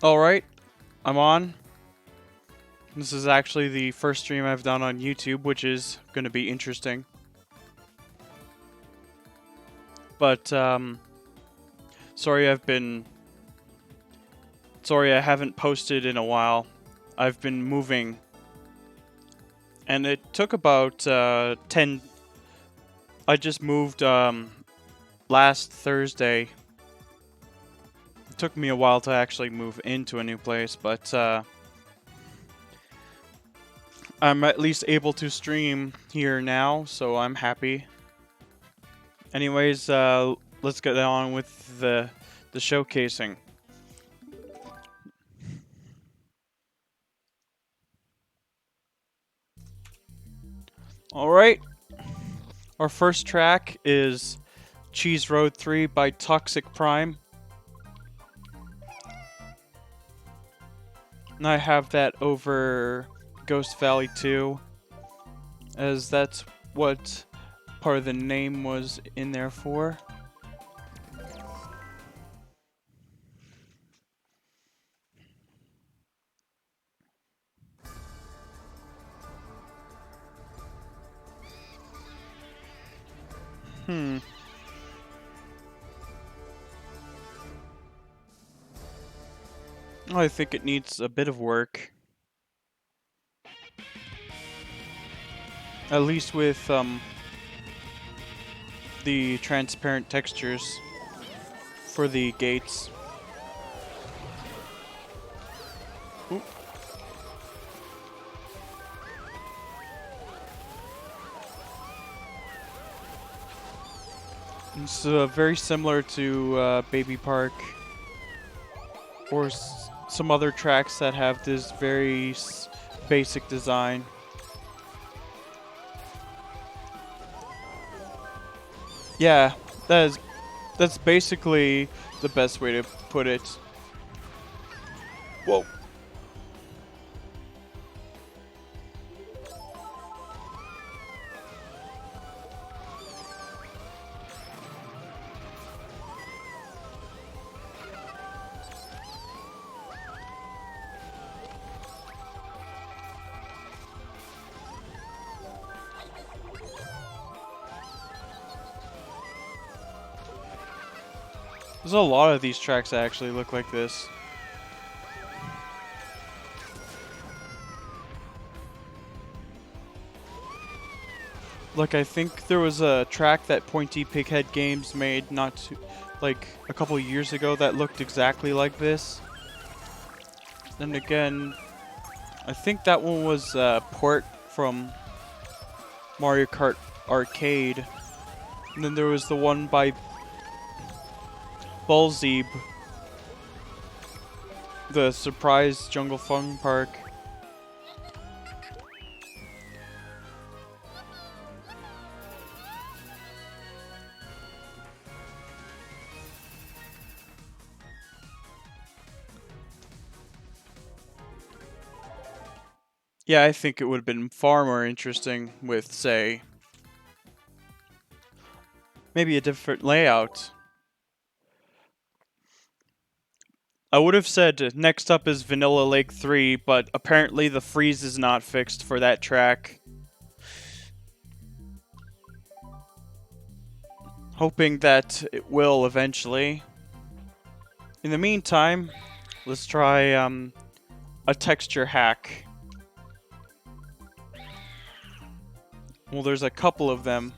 Alright, I'm on. This is actually the first stream I've done on YouTube, which is going to be interesting. But, sorry I haven't posted in a while. I've been moving. And it took about, I just moved, last Thursday. It took me a while to actually move into a new place, but, I'm at least able to stream here now, so I'm happy. Anyways, let's get on with the showcasing. Alright, our first track is Cheese Road 3 by Toxic Prime. And I have that over Ghost Valley 2, as that's what part of the name was in there for. I think it needs a bit of work. At least with the transparent textures for the gates. Oop. It's very similar to Baby Park or some other tracks that have this very basic design. Yeah, that's basically the best way to put it. Whoa. There's a lot of these tracks that actually look like this. Like, I think there was a track that Pointy Pighead Games made like a couple years ago that looked exactly like this. Then again, I think that one was a port from Mario Kart Arcade. And then there was the one by Bullzeeb, the Surprise Jungle Fun Park. Yeah, I think it would have been far more interesting with, say, maybe a different layout. I would have said next up is Vanilla Lake 3, but apparently the freeze is not fixed for that track. Hoping that it will eventually. In the meantime, let's try a texture hack. Well, there's a couple of them,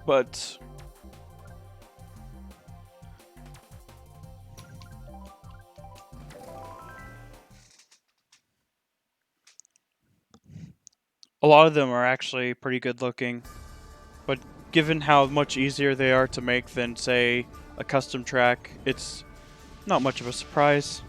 but a lot of them are actually pretty good looking. But given how much easier they are to make than, say, a custom track, it's not much of a surprise.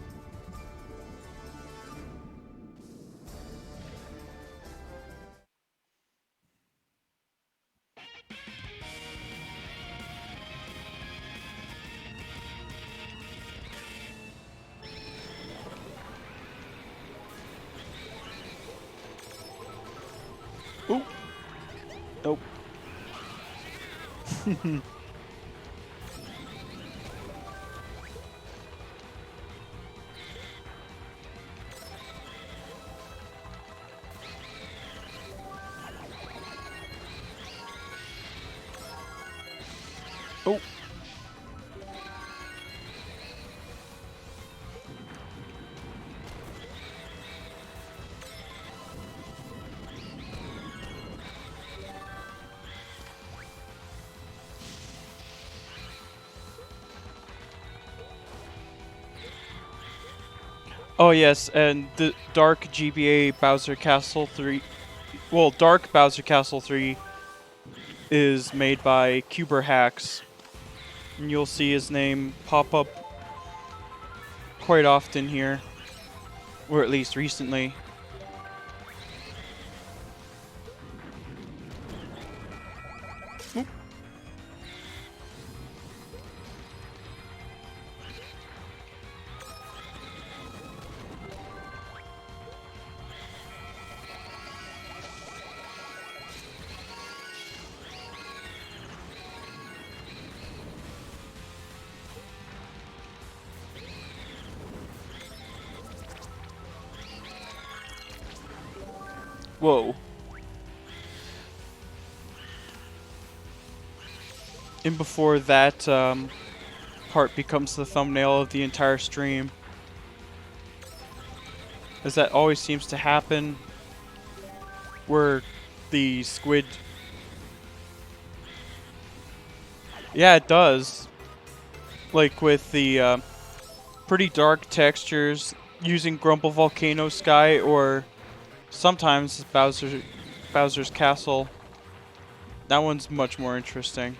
Ooh. Nope. Oh. Oh yes, and the Dark GBA Bowser Castle 3, well, Dark Bowser Castle 3 is made by Cuber Hacks, and you'll see his name pop up quite often here, or at least recently. Oop. Whoa. And before that part becomes the thumbnail of the entire stream, as that always seems to happen, where the squid... Yeah, it does. Like with the pretty dark textures using Grumble Volcano Sky, or sometimes Bowser's Castle. That one's much more interesting.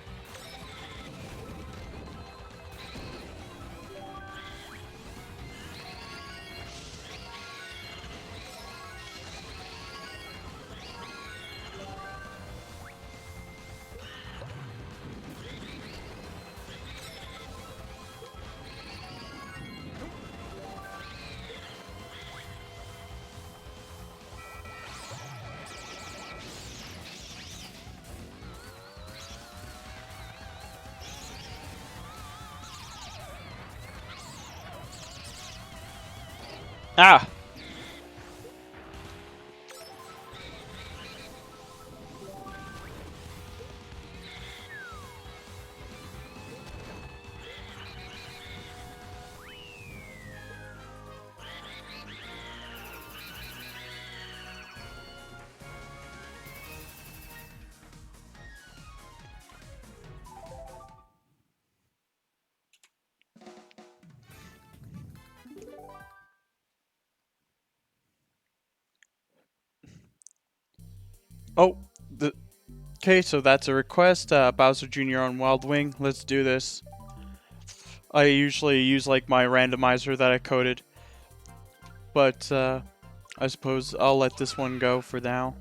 Ah! Oh, okay, so that's a request. Bowser Jr. on Wild Wing. Let's do this. I usually use like my randomizer that I coded, but I suppose I'll let this one go for now.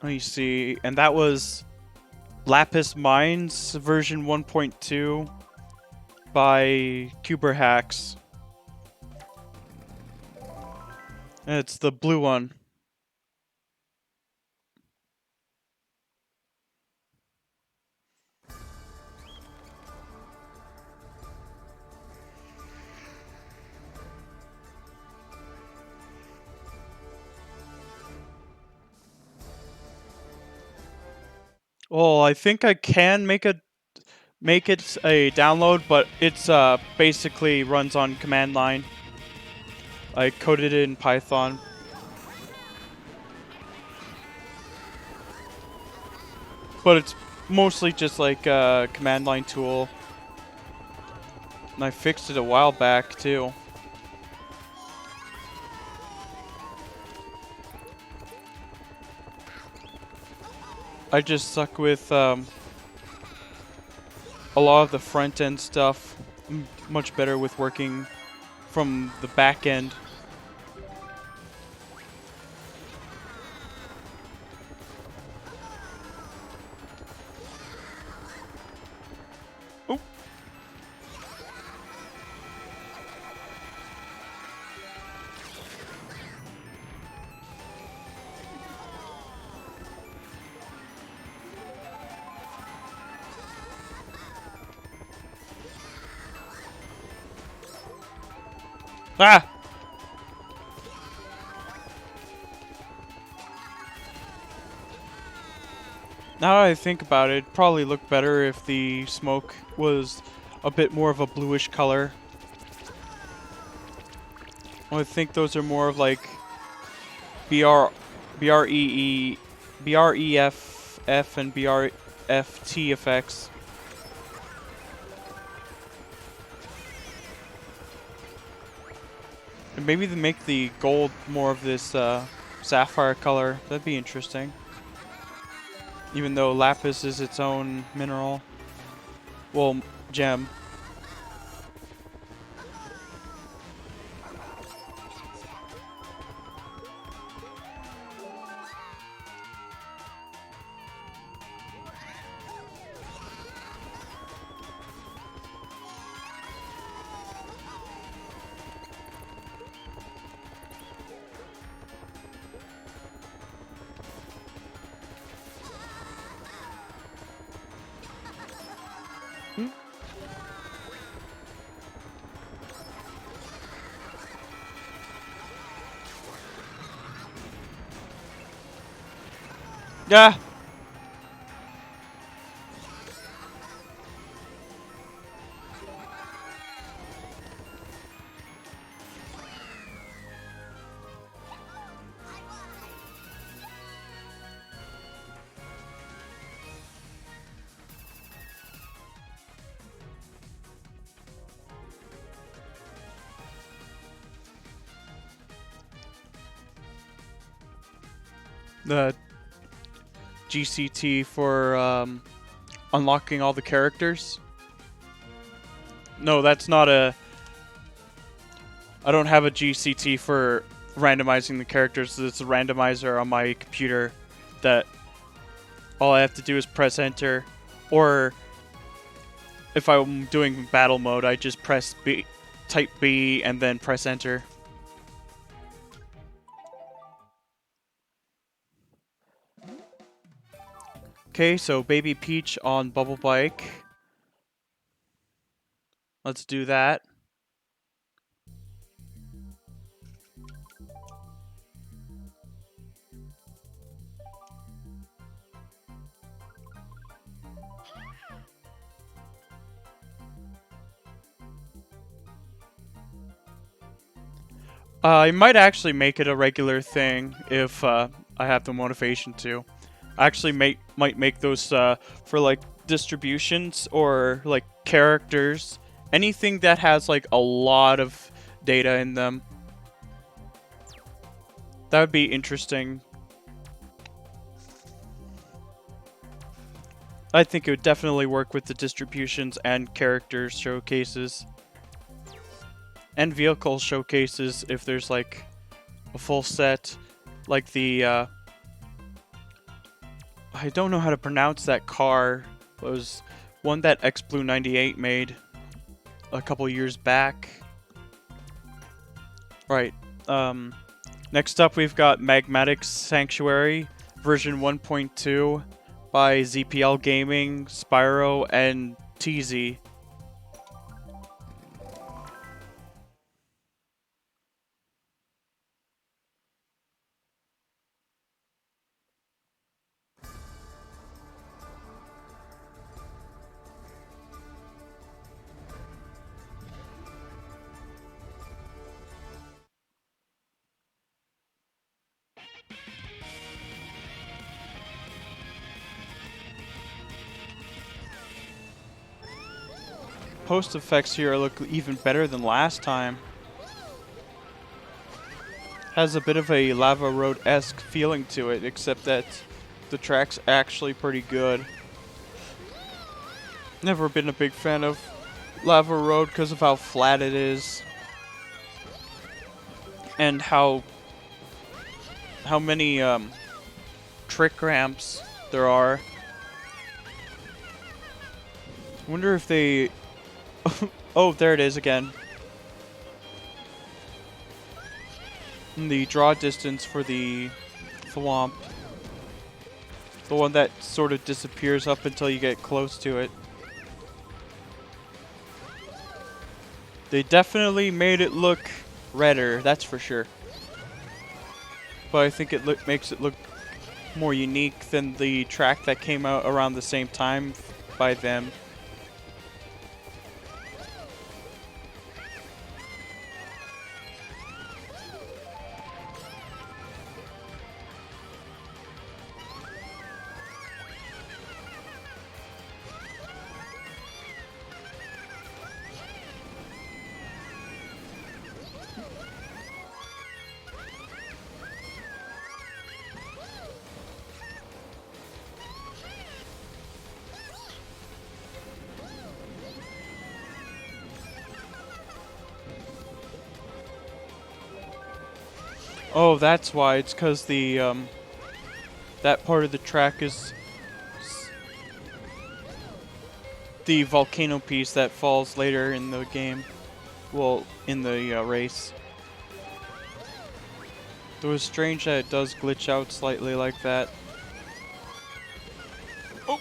Let me see, and that was Lapis Mines version 1.2 by Cuber Hacks. And it's the blue one. Well, I think I can make it a download, but it's basically runs on command line. I coded it in Python. But it's mostly just like a command line tool. And I fixed it a while back too. I just suck with a lot of the front end stuff. I'm much better with working from the back end. Oh. Ah! Now that I think about it, it'd probably look better if the smoke was a bit more of a bluish color. I think those are more of like BR, BREE, BREFF and BRFT effects. And maybe they make the gold more of this sapphire color. That'd be interesting. Even though lapis is its own mineral. Well, gem. Yeah. The GCT for unlocking all the characters. No, that's not a... I don't have a GCT for randomizing the characters. It's a randomizer on my computer that all I have to do is press enter. Or if I'm doing battle mode, I just press B, type B, and then press enter. Okay, so Baby Peach on Bubble Bike. Let's do that. I might actually make it a regular thing if I have the motivation to. I actually might make those for like distributions or like characters, anything that has like a lot of data in them. That would be interesting. I think it would definitely work with the distributions and characters showcases. And vehicle showcases if there's like a full set, like the I don't know how to pronounce that car. It was one that XBlue98 made a couple years back. Right. Next up we've got Magmatic Sanctuary version 1.2 by ZPL Gaming, Spyro, and TZ. Post effects here look even better than last time. Has a bit of a Lava Road-esque feeling to it, except that the track's actually pretty good. Never been a big fan of Lava Road because of how flat it is. And how many trick ramps there are. I wonder if they... Oh, there it is again. And the draw distance for the Thwomp. The one that sort of disappears up until you get close to it. They definitely made it look redder, that's for sure. But I think it makes it look more unique than the track that came out around the same time by them. Oh, that's why. It's because the that part of the track is the volcano piece that falls later in the game. Well, in the race. It was strange that it does glitch out slightly like that. Oh!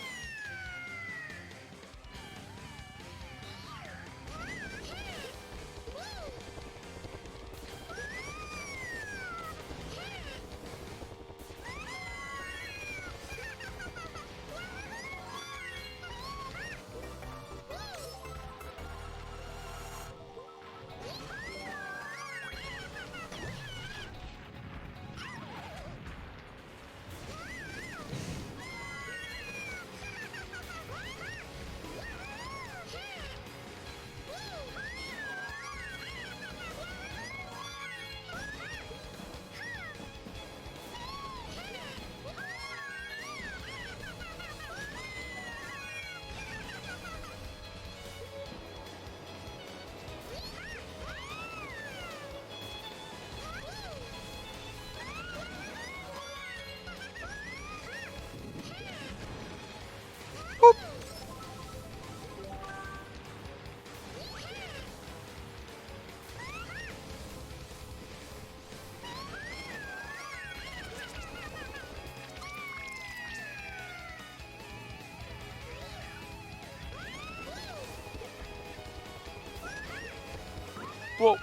Whoa!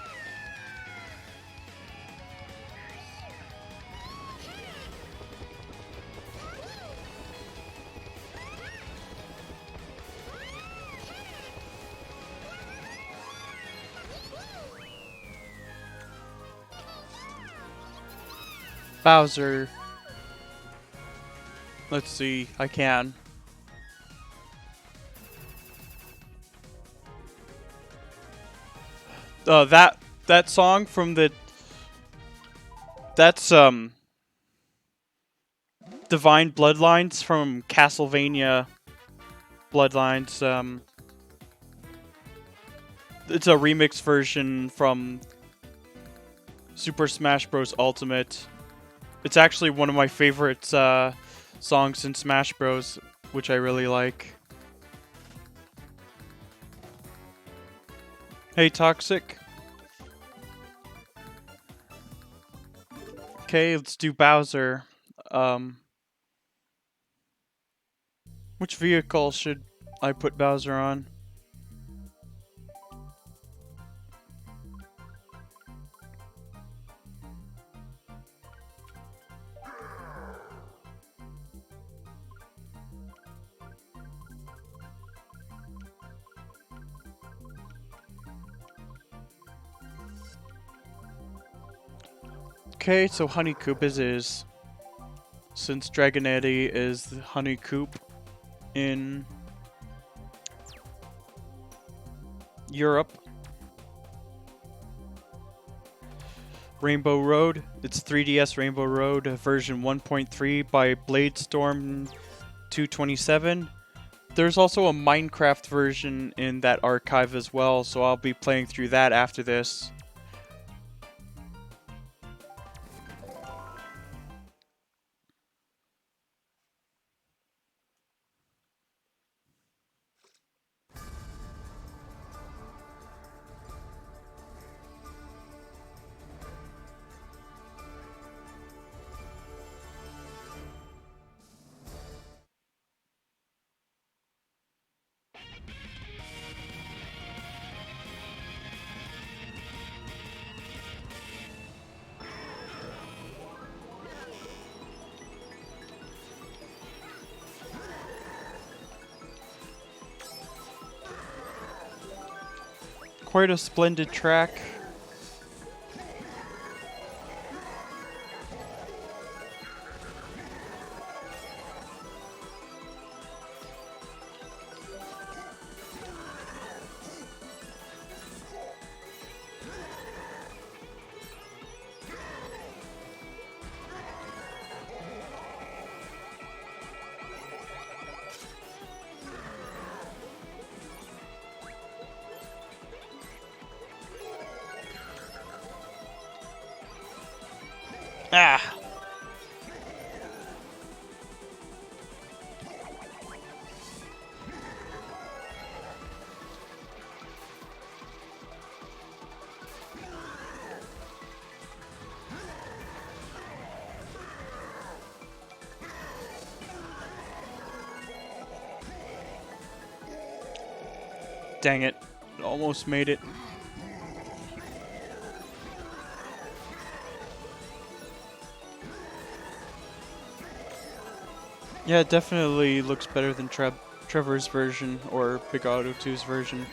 Bowser. Let's see. I can. That song from the that's Divine Bloodlines from Castlevania Bloodlines. It's a remix version from Super Smash Bros. Ultimate. It's actually one of my favorite songs in Smash Bros., which I really like. Hey, Toxic. Okay, let's do Bowser. Which vehicle should I put Bowser on? Okay, so Honeycoop is his. Since Dragonetti is the Honeycoop in Europe. Rainbow Road. It's 3DS Rainbow Road version 1.3 by Bladestorm 227. There's also a Minecraft version in that archive as well, so I'll be playing through that after this. quite a splendid track. Ah! Dang it. Almost made it. Yeah, it definitely looks better than Trevor's version or Big Auto 2's version.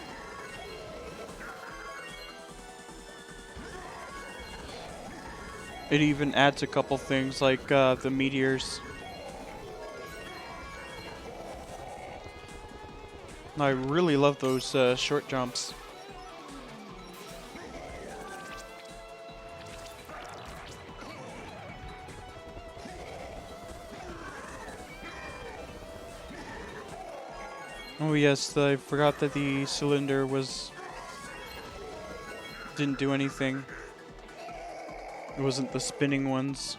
It even adds a couple things like the meteors. I really love those short jumps. Oh yes, I forgot that the cylinder didn't do anything. It wasn't the spinning ones.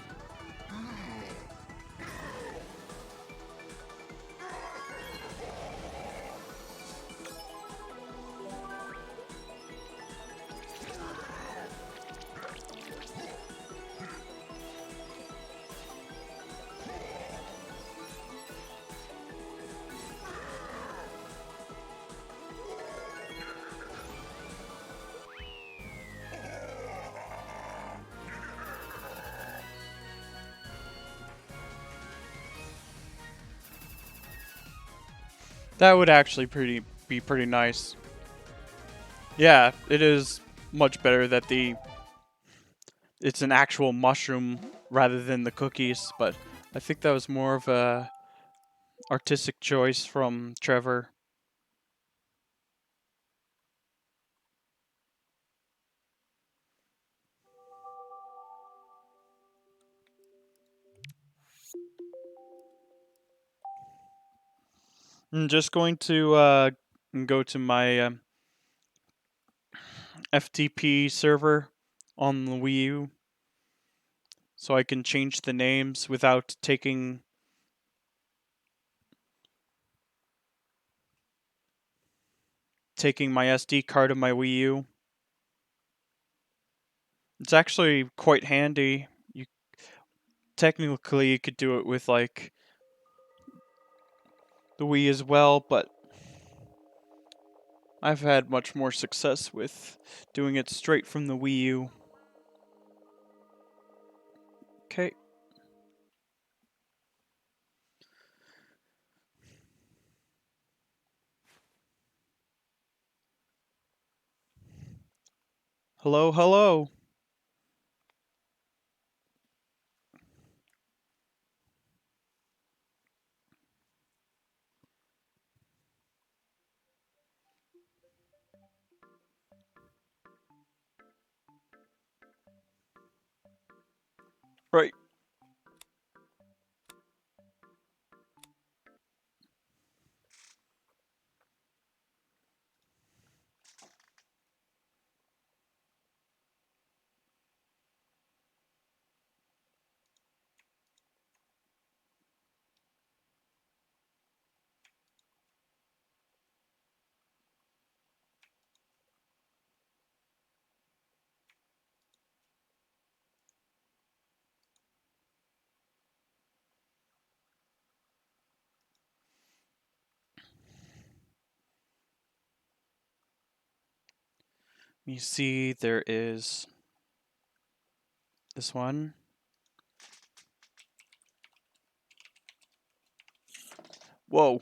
That would actually be pretty nice. Yeah, it is much better that it's an actual mushroom rather than the cookies, but I think that was more of a artistic choice from Trevor. I'm just going to go to my FTP server on the Wii U so I can change the names without taking my SD card of my Wii U. It's actually quite handy. You technically you could do it with like the Wii as well, but I've had much more success with doing it straight from the Wii U. Okay. Hello, hello. Right. You see, there is this one. Whoa.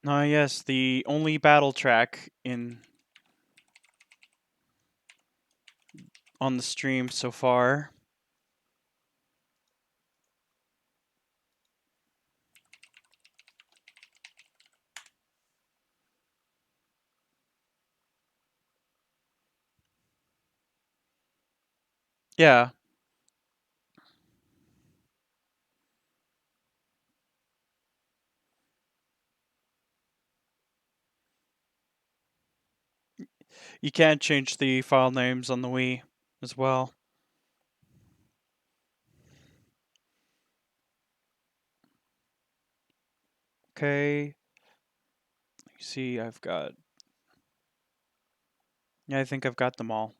Ah, yes, the only battle track in on the stream so far. Yeah, you can change the file names on the Wii as well. Okay. You see, yeah, I think I've got them all.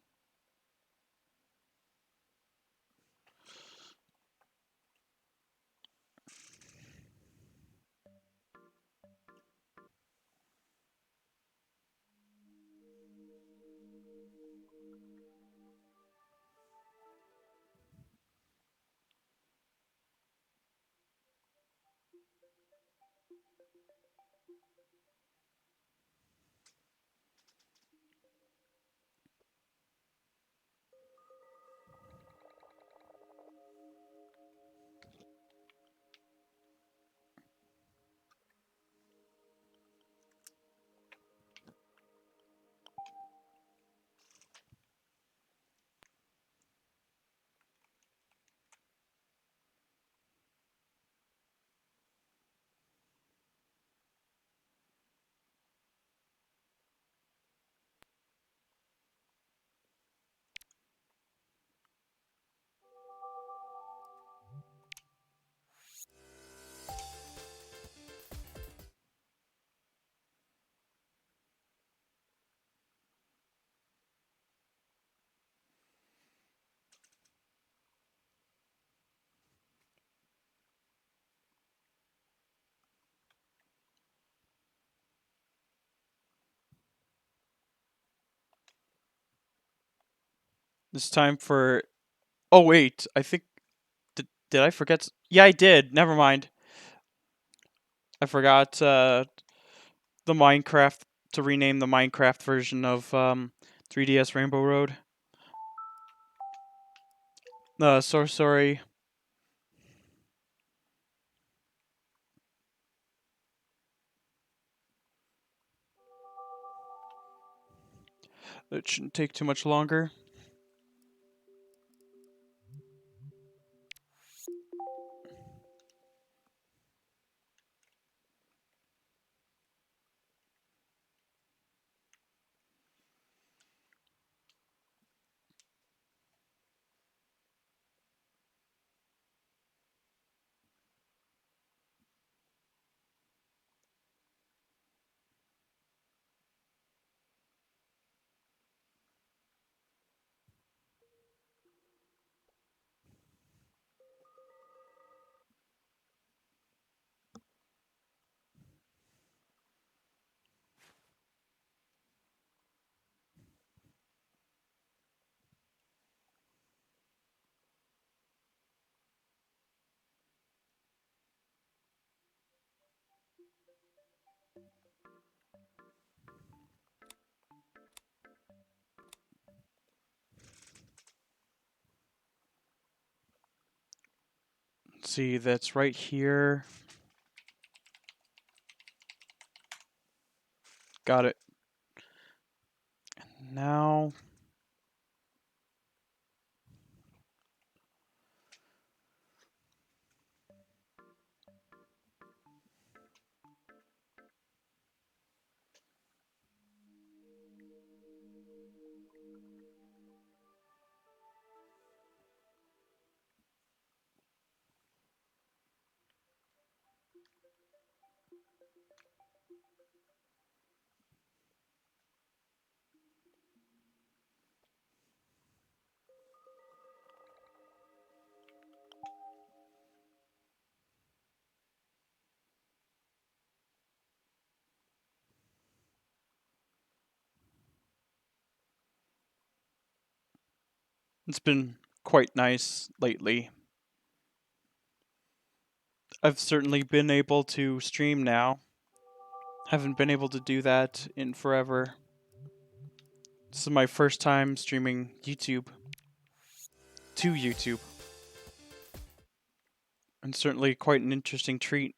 It's time for. Oh wait, I think did I forget? Yeah, I did. Never mind. I forgot the Minecraft to rename the Minecraft version of 3DS Rainbow Road. So sorry. It shouldn't take too much longer. Let's see, that's right here. Got it. Now, it's been quite nice lately. I've certainly been able to stream now. Haven't been able to do that in forever. This is my first time streaming YouTube. To YouTube. And certainly quite an interesting treat.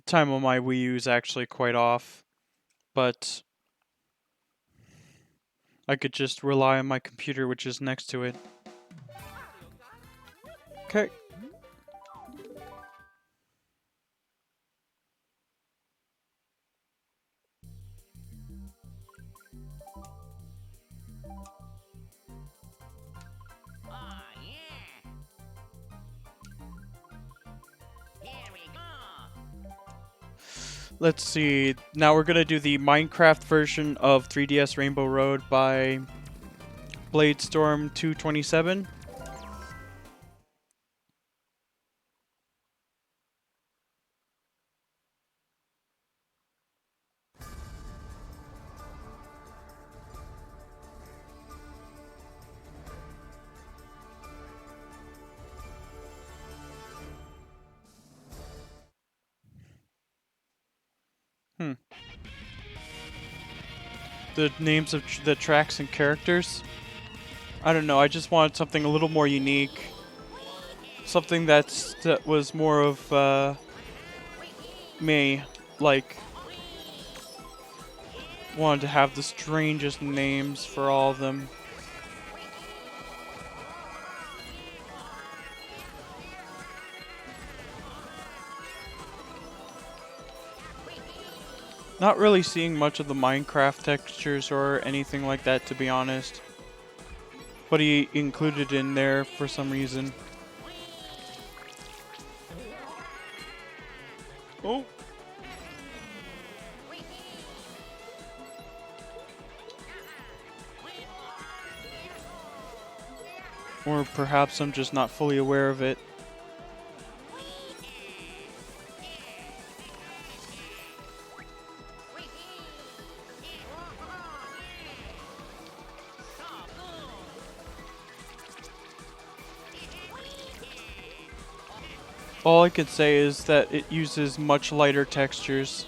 Time on my Wii U is actually quite off, but I could just rely on my computer, which is next to it. Okay. Let's see. Now we're gonna do the Minecraft version of 3DS Rainbow Road by Bladestorm 227. The names of the tracks and characters. I don't know. I just wanted something a little more unique. Something that was more of me. Like, wanted to have the strangest names for all of them. Not really seeing much of the Minecraft textures or anything like that, to be honest. But he included in there for some reason. Oh. Or perhaps I'm just not fully aware of it. All I could say is that it uses much lighter textures.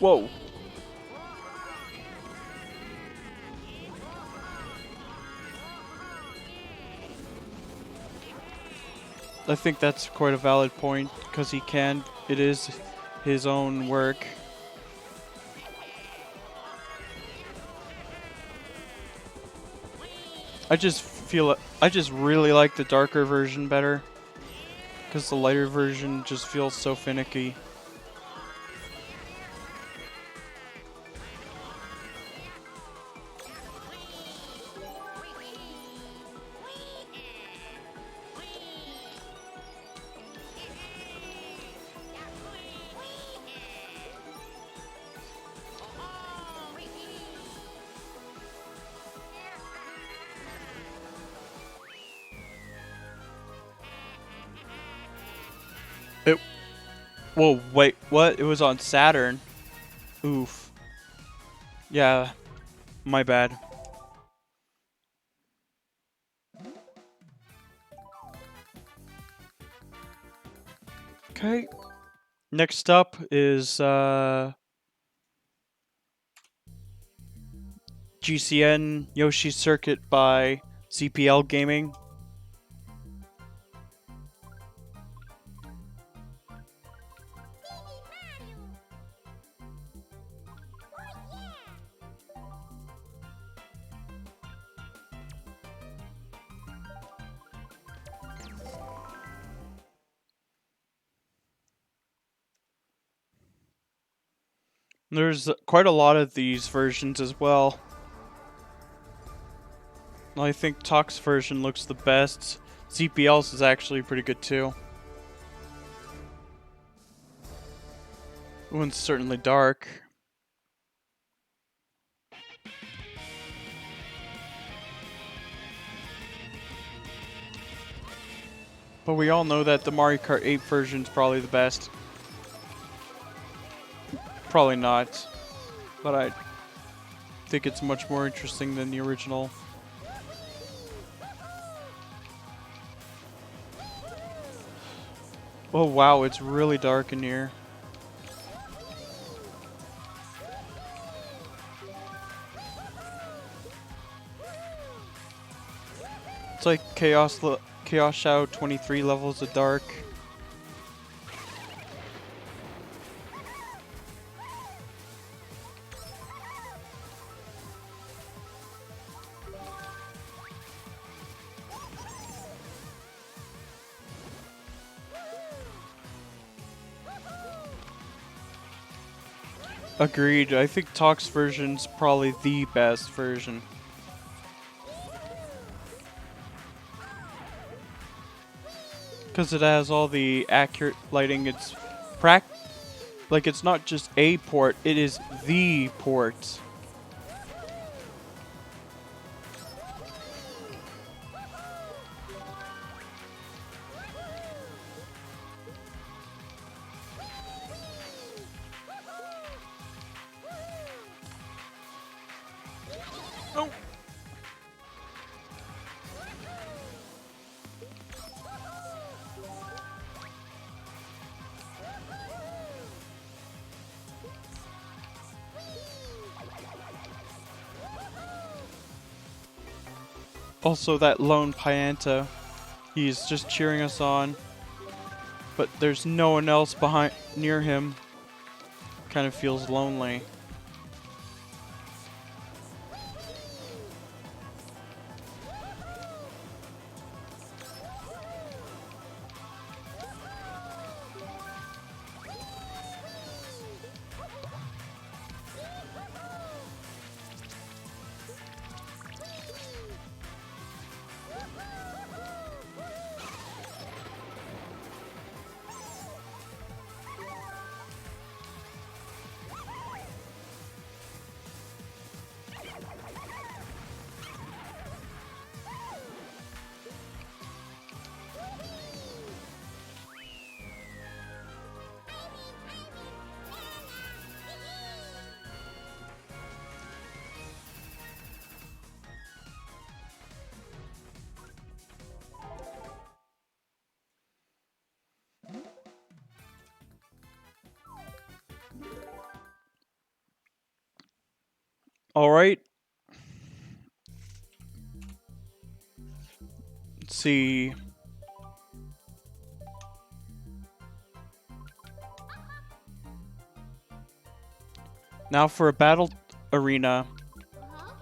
Whoa. I think that's quite a valid point, because it is his own work. I just really like the darker version better, because the lighter version just feels so finicky. Whoa, wait, what? It was on Saturn? Oof. Yeah, my bad. Okay. Next up is GCN Yoshi's Circuit by CPL Gaming. There's quite a lot of these versions as well. I think Tox version looks the best. ZPL's is actually pretty good too. One's certainly dark. But we all know that the Mario Kart 8 version's probably the best. Probably not. But I think it's much more interesting than the original. Oh wow, it's really dark in here. It's like Chaos Shadow 23 levels of dark. Agreed. I think Tox version's probably the best version. Because it has all the accurate lighting. It's like it's not just a port, it is the port. Oh. Also, that lone Pianta, he's just cheering us on, but there's no one else near him. Kind of feels lonely. Alright. Let's see. Now for a battle arena.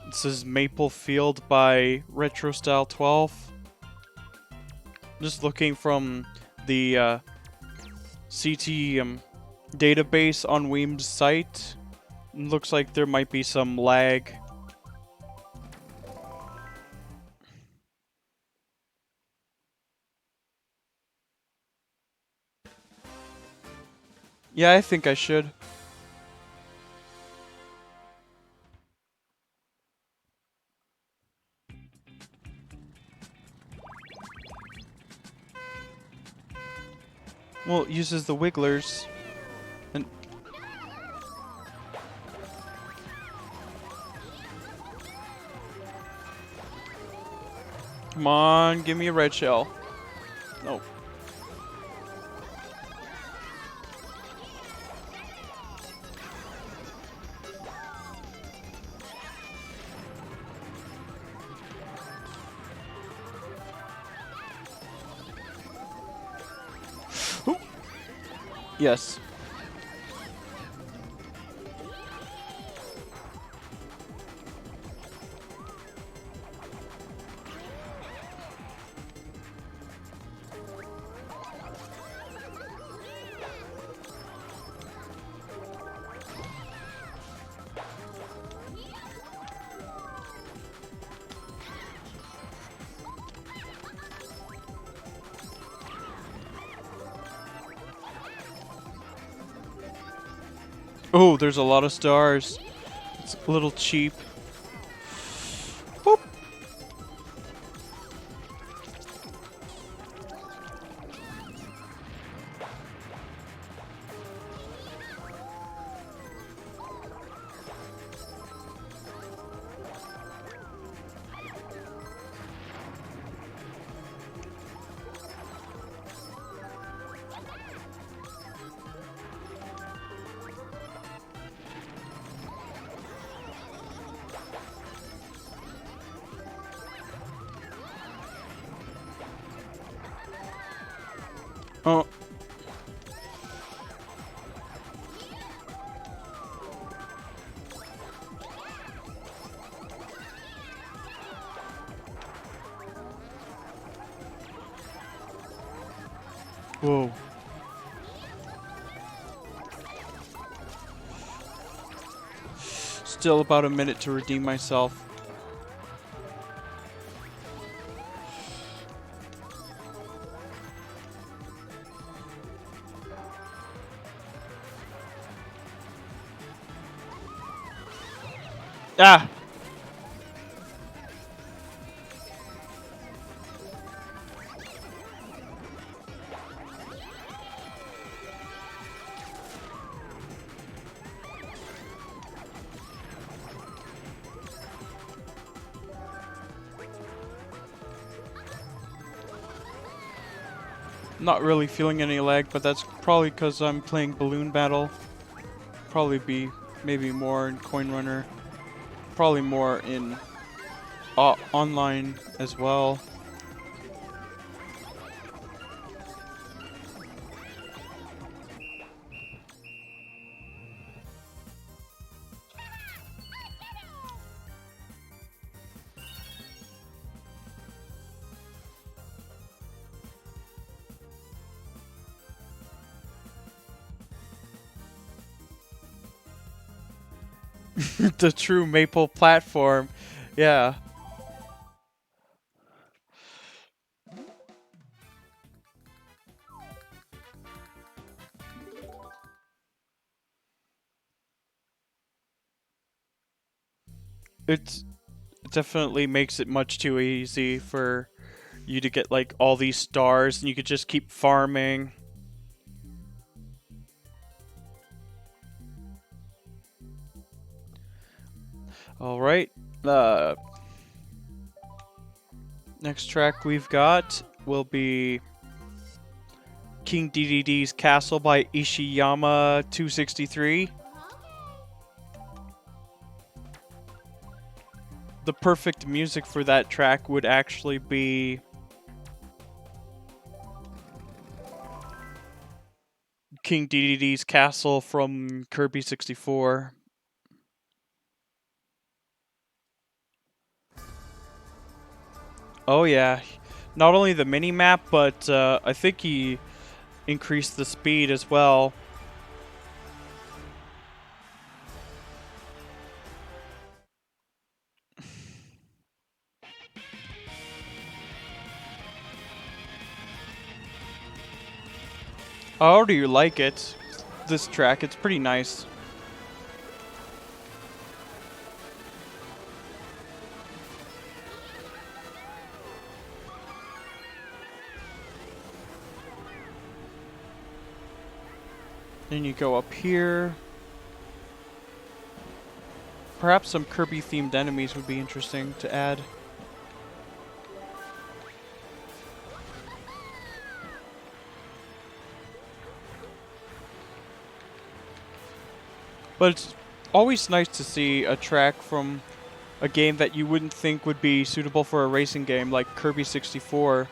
This is Maple Field by Retro Style 12. Just looking from the CT database on Weem's site. Looks like there might be some lag. Yeah, I think I should. Well, it uses the wigglers. And come on, give me a red shell. No. Yes. Oh, there's a lot of stars. It's a little cheap. Boop. Oh. Whoa. Still about a minute to redeem myself. Ah! Not really feeling any lag, but that's probably because I'm playing Balloon Battle. Probably be maybe more in Coin Runner. Probably more in online as well. The true Maple platform. Yeah. It definitely makes it much too easy for you to get like all these stars and you could just keep farming. All right. Uh Next track we've got will be King DDD's Castle by Ishiyama 263. The perfect music for that track would actually be King DDD's Castle from Kirby 64. Oh yeah. Not only the mini map, but I think he increased the speed as well. How do you like it? This track, it's pretty nice. Then you go up here. Perhaps some Kirby themed enemies would be interesting to add. But it's always nice to see a track from a game that you wouldn't think would be suitable for a racing game like Kirby 64.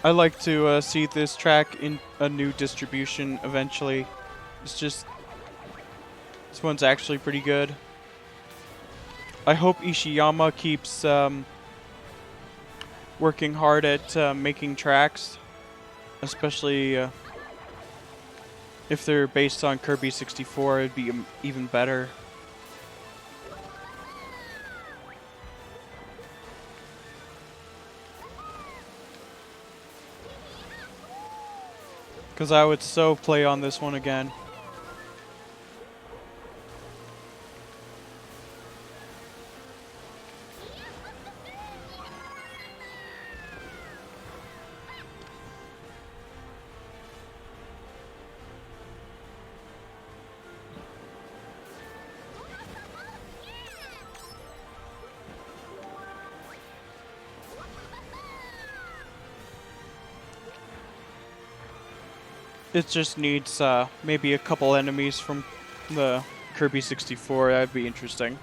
I like to see this track in a new distribution eventually. It's just, this one's actually pretty good. I hope Ishiyama keeps working hard at making tracks, especially if they're based on Kirby 64, it'd be even better. Because I would so play on this one again. It just needs maybe a couple enemies from the Kirby 64. That'd be interesting.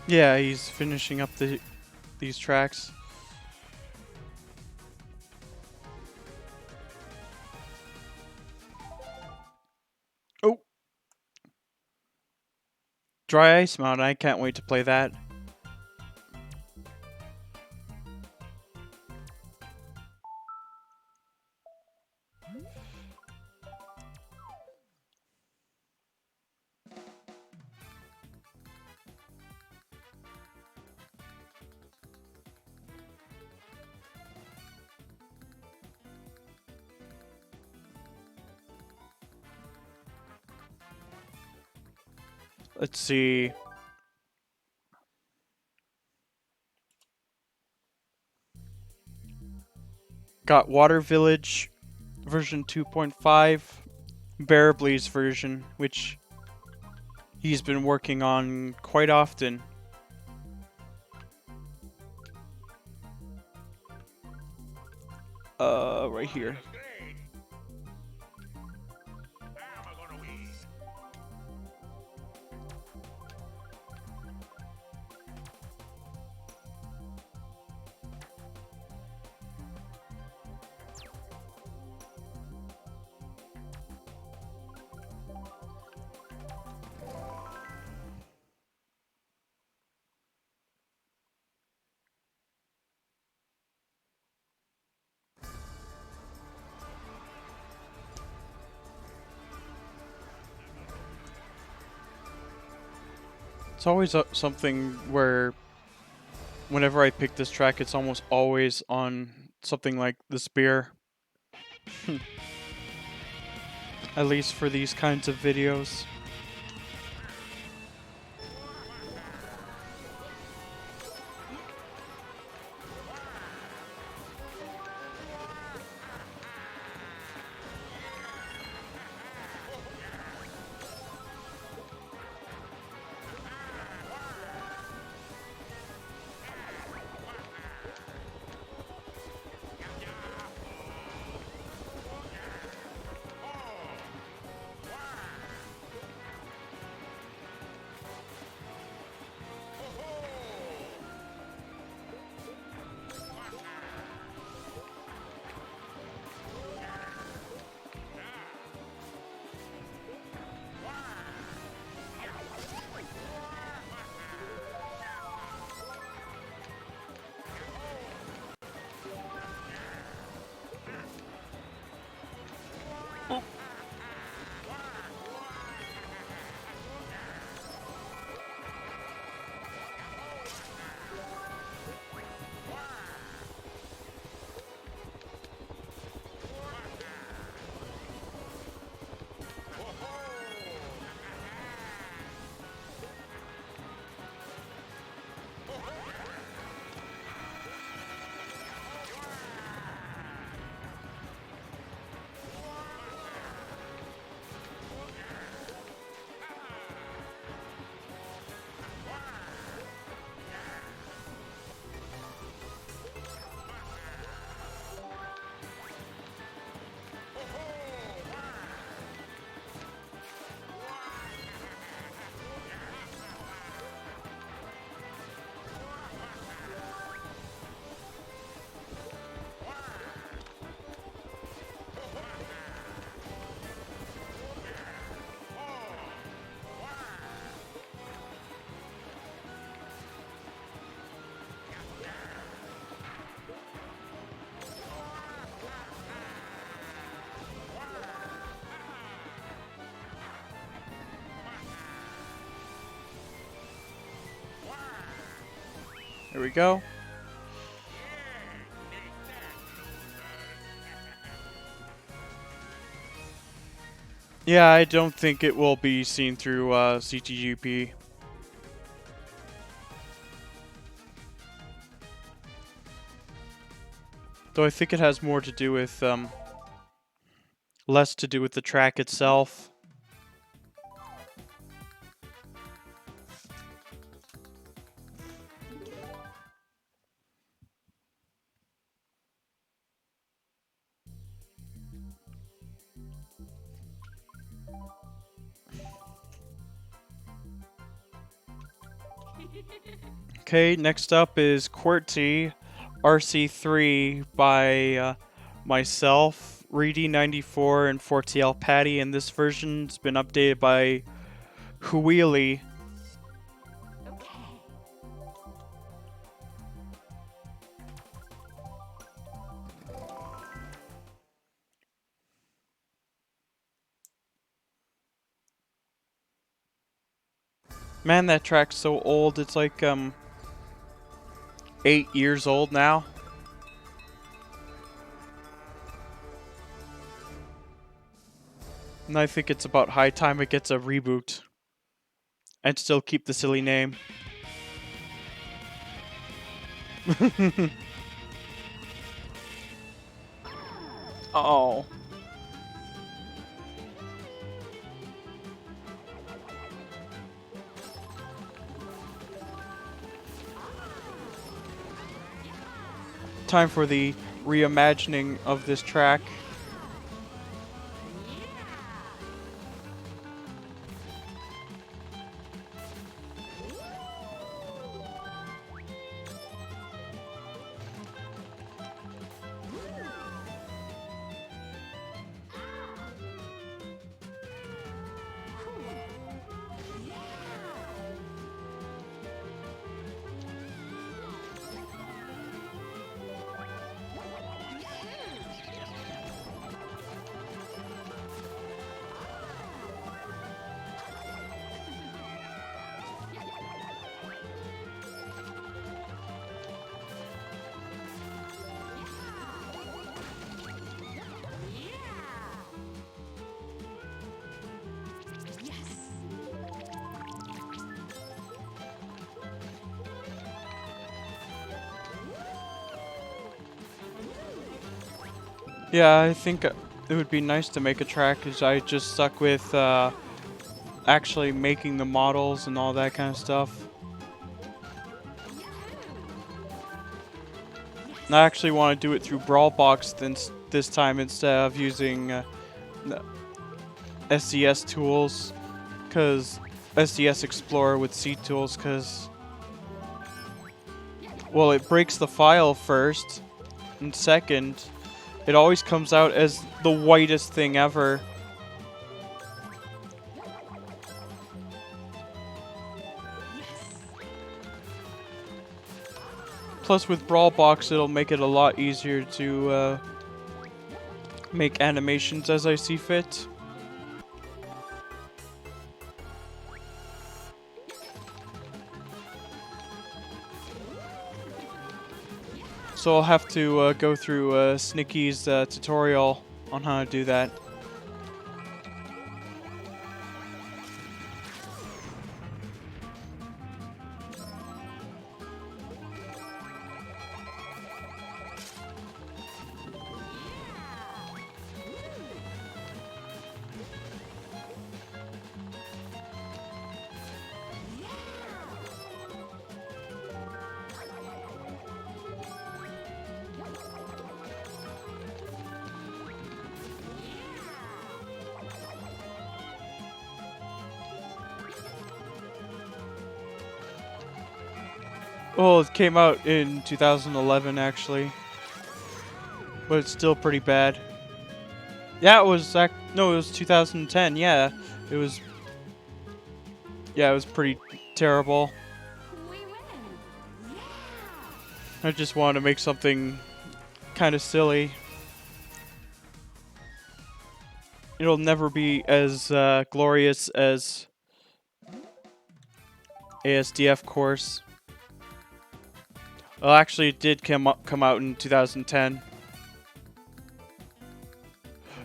Yeah, he's finishing up these tracks. Oh, Dry Ice Mountain. I can't wait to play that. Let's see. Got Water Village version 2.5, Bearably's version, which he's been working on quite often. Right here. It's always something where whenever I pick this track, it's almost always on something like the spear. At least for these kinds of videos. There we go. Yeah, I don't think it will be seen through CTGP. Though I think it has more to do with, less to do with the track itself. Okay, next up is QWERTY RC3 by myself, Reedy94, and 4TL Patty, and this version's been updated by Huili. Man, that track's so old, it's like 8 years old now. And I think it's about high time it gets a reboot. And still keep the silly name. Oh. Time for the reimagining of this track. Yeah, I think it would be nice to make a track because I just stuck with actually making the models and all that kind of stuff. And I actually want to do it through Brawlbox this time instead of using SDS tools, because SDS Explorer with C tools, because, well, it breaks the file first, and second, it always comes out as the whitest thing ever. Plus with Brawlbox it'll make it a lot easier to make animations as I see fit. So I'll have to go through Snicky's tutorial on how to do that. Well, it came out in 2011 actually, but it's still pretty bad. Yeah, it was no, it was 2010. Yeah, it was. Yeah, it was pretty terrible. I just wanted to make something kind of silly. It'll never be as glorious as ASDF course. Well, actually, it did come out in 2010.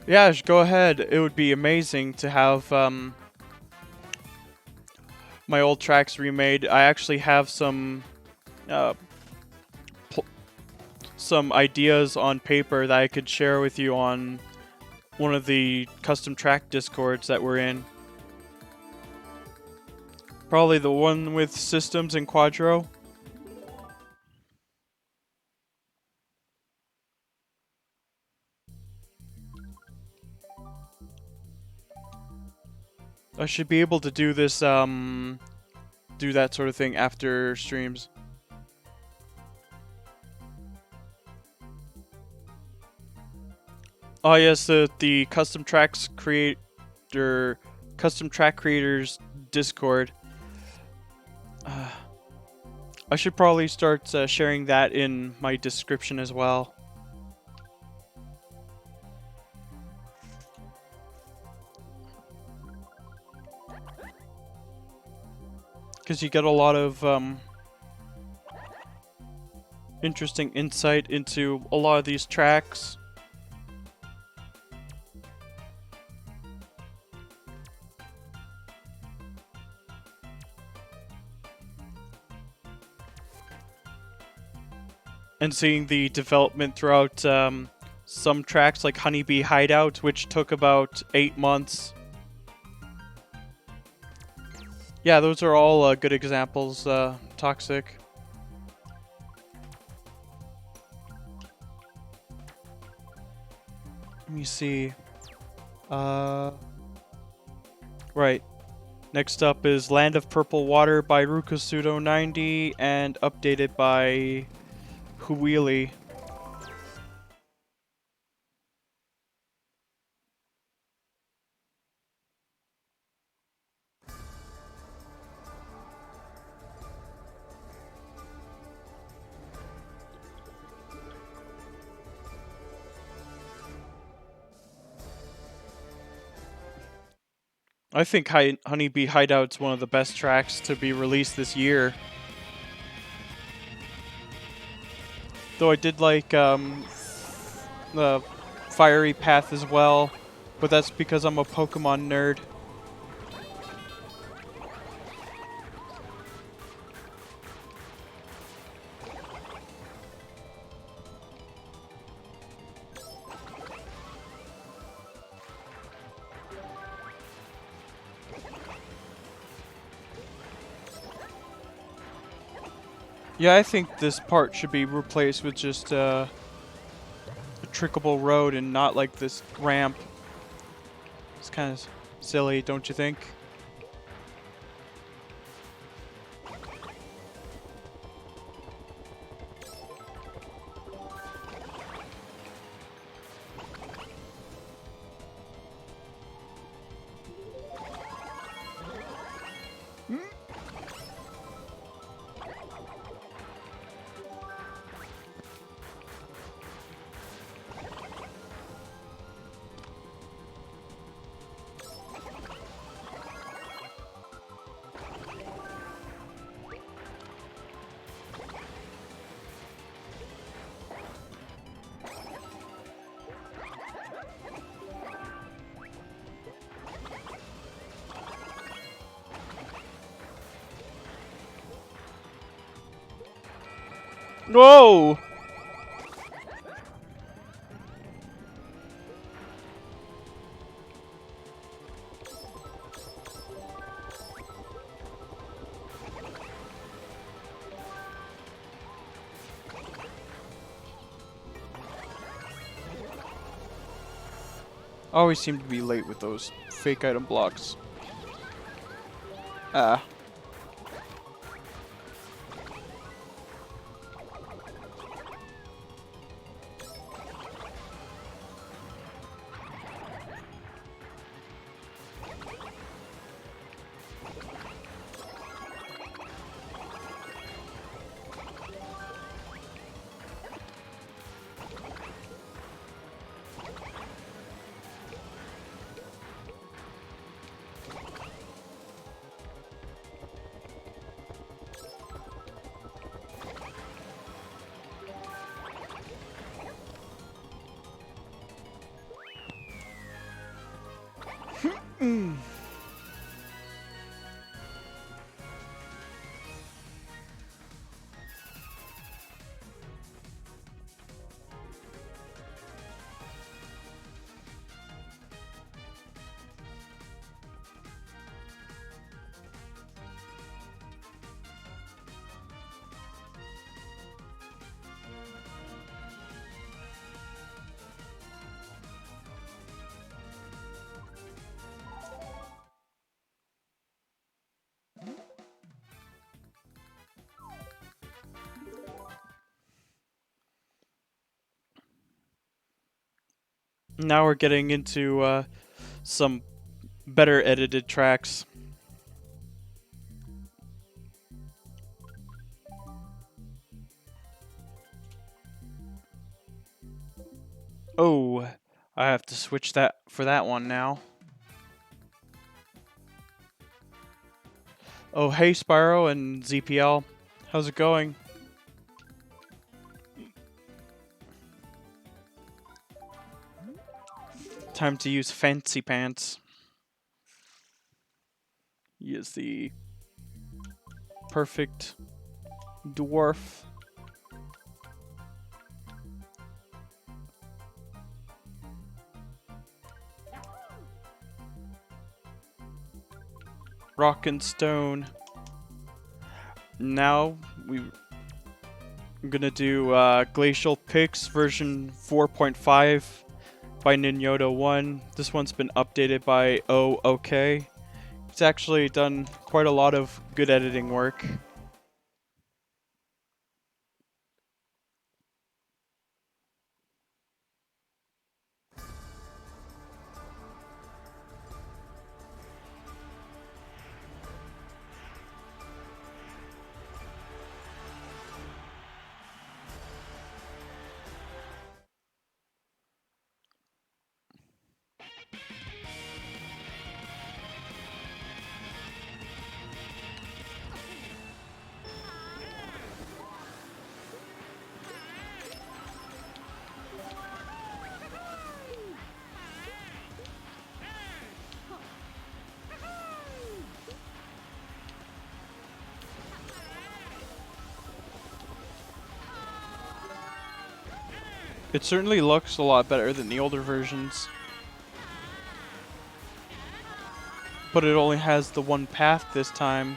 Yeah, go ahead. It would be amazing to have my old tracks remade. I actually have uh, some ideas on paper that I could share with you on one of the custom track discords that we're in. Probably the one with systems and Quadro. I should be able to do this, do that sort of thing after streams. Oh yes, the custom tracks creator, custom track creators Discord. I should probably start sharing that in my description as well. Because you get a lot of interesting insight into a lot of these tracks. And seeing the development throughout some tracks like Honeybee Hideout, which took about 8 months. Yeah, those are all good examples, Toxic. Let me see. Right. Next up is Land of Purple Water by Rukosudo90 and updated by Huili. I think Honeybee Hideout's one of the best tracks to be released this year. Though I did like the Fiery Path as well, but that's because I'm a Pokemon nerd. Yeah, I think this part should be replaced with just a trickable road and not like this ramp. It's kind of silly, don't you think? No! I always seem to be late with those fake item blocks. Ah. Now we're getting into some better edited tracks. Oh, I have to switch that for that one now. Oh, hey Spyro and ZPL. How's it going? Time to use Fancy Pants. He is the perfect dwarf. Rock and Stone. Now I'm gonna do Glacial Pix version 4.5 by Ninyoto1. This one's been updated by OK. It's actually done quite a lot of good editing work. It certainly looks a lot better than the older versions. But it only has the one path this time.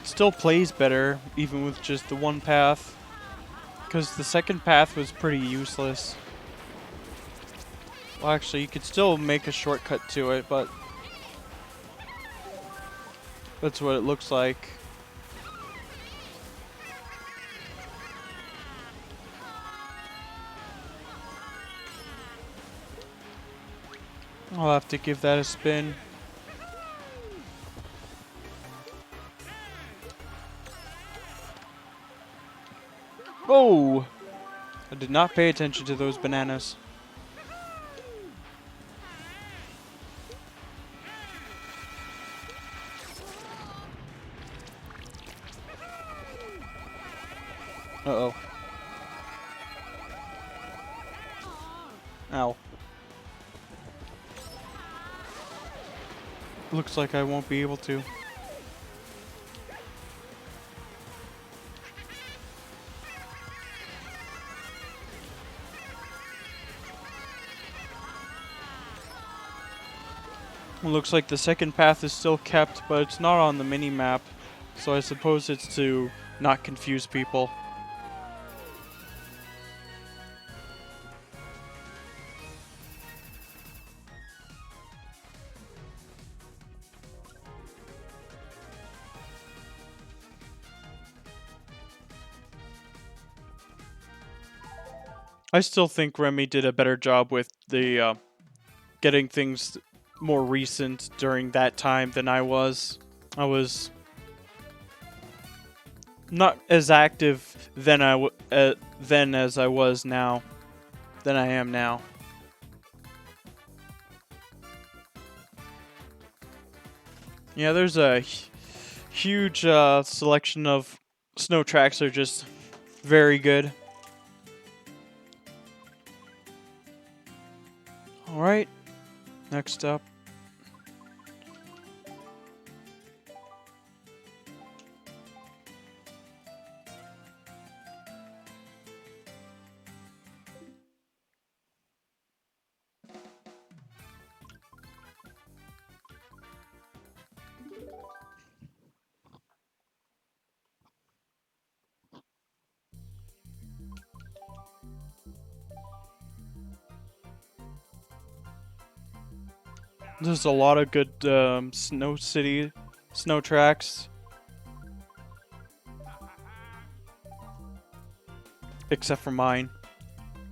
Still plays better, even with just the one path. Because the second path was pretty useless. Well, actually, you could still make a shortcut to it, but that's what it looks like. I'll have to give that a spin. Oh! I did not pay attention to those bananas. Uh-oh. Ow. Looks like I won't be able to. It looks like the second path is still kept, but it's not on the mini-map. So I suppose it's to not confuse people. I still think Remy did a better job with the getting things more recent during that time than I was. I was not as active then as I was now, than I am now. Yeah, there's a huge selection of snow tracks that are just very good. All right, next up. There's a lot of good snow tracks, except for mine,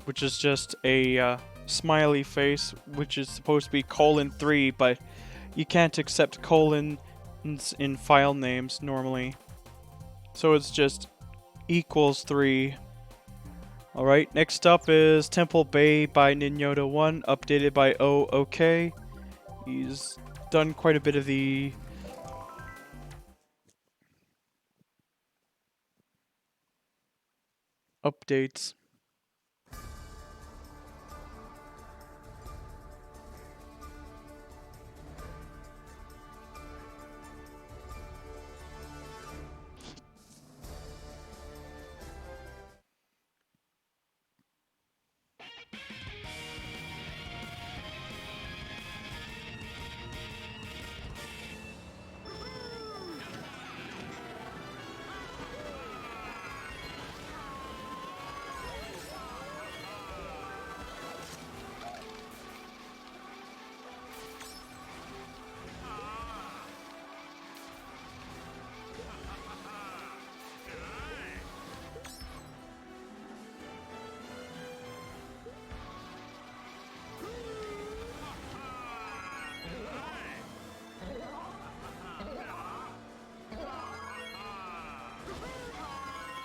which is just a smiley face, which is supposed to be :3, but you can't accept colons in file names normally. So it's just =3. Alright, next up is Temple Bay by Ninyoda1, updated by OK. He's done quite a bit of the updates.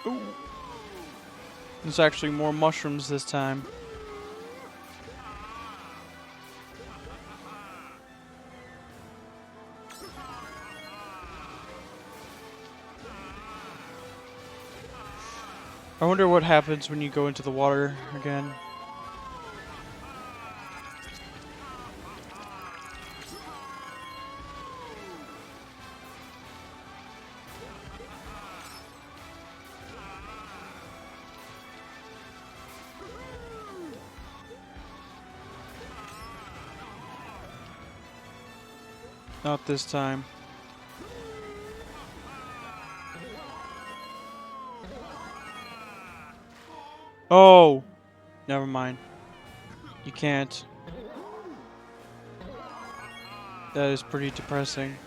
Ooh. There's actually more mushrooms this time. I wonder what happens when you go into the water again. Not this time. Oh! Never mind. You can't. That is pretty depressing.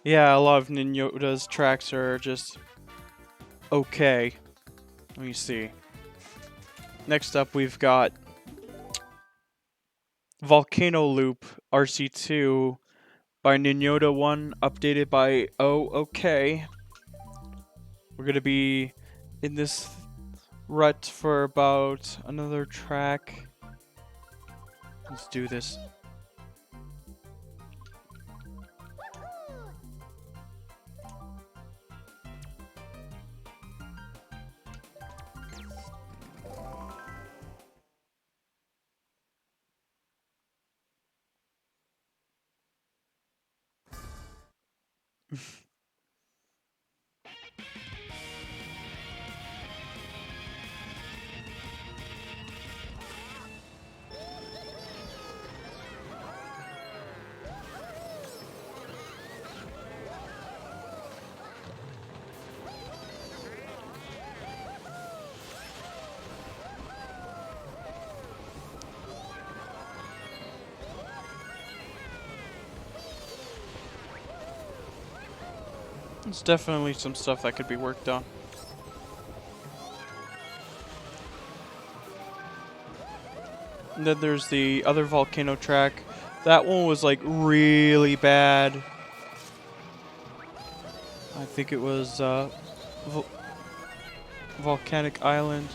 Yeah, a lot of Ninyoda's tracks are just okay. Let me see. Next up, we've got Volcano Loop RC2 by Ninyoda1, updated by OK. We're gonna be in this rut for about another track. Let's do this. There's definitely some stuff that could be worked on. And then there's the other volcano track. That one was like really bad. I think it was Volcanic Island.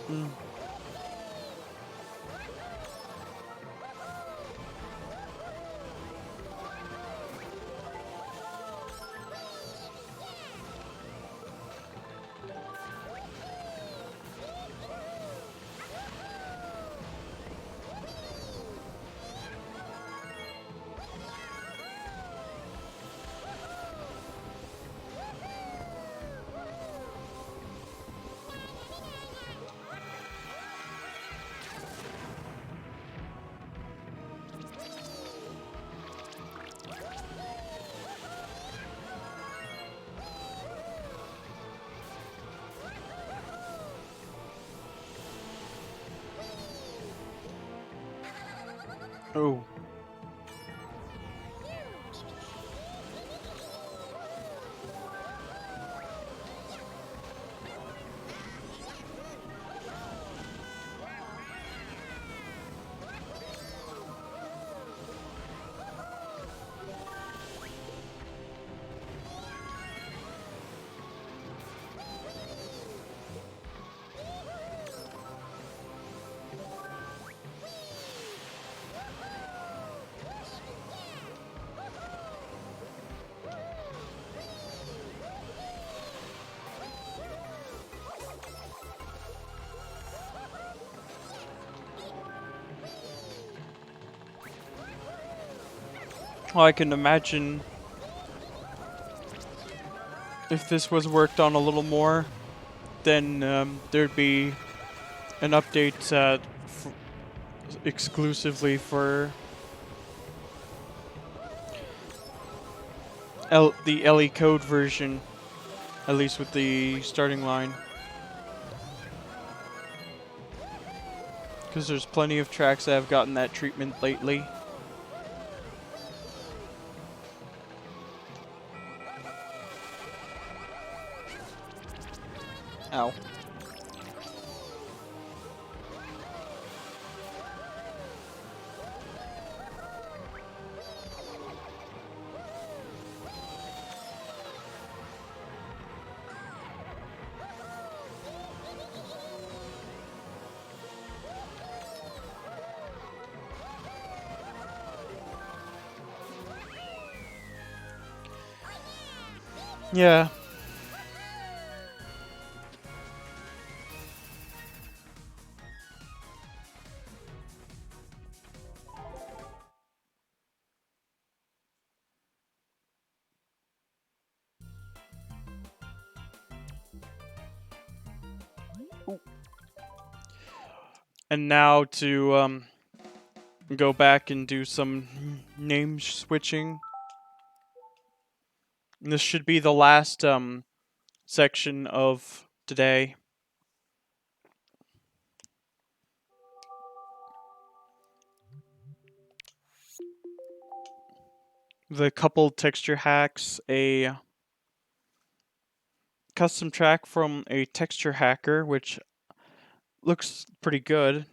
Mm. Oh. Well, I can imagine if this was worked on a little more, then there'd be an update exclusively for the LE code version, at least with the starting line. Because there's plenty of tracks that have gotten that treatment lately. Ow. Yeah. And now to go back and do some name switching. This should be the last section of today. The couple texture hacks, a custom track from a texture hacker, which looks pretty good,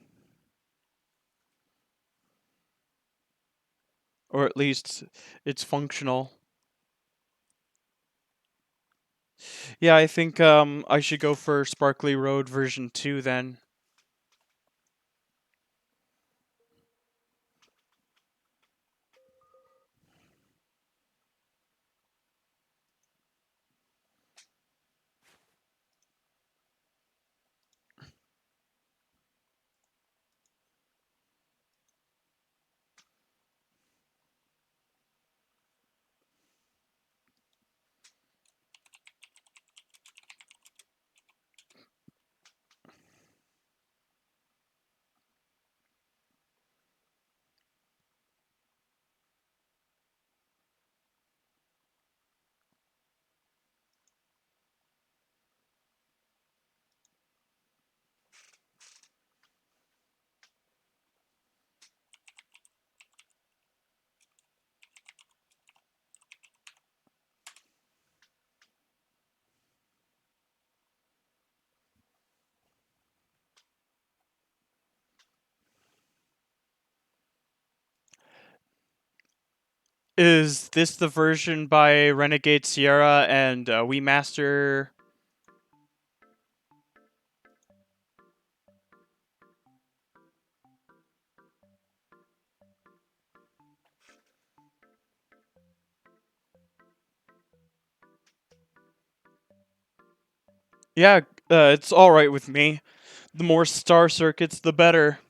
or at least it's functional. Yeah, I think I should go for Sparkly Road version 2 then. Is this the version by Renegade Sierra and Wii Master? Yeah, it's alright with me. The more star circuits, the better.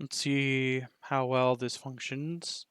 Let's see how well this functions.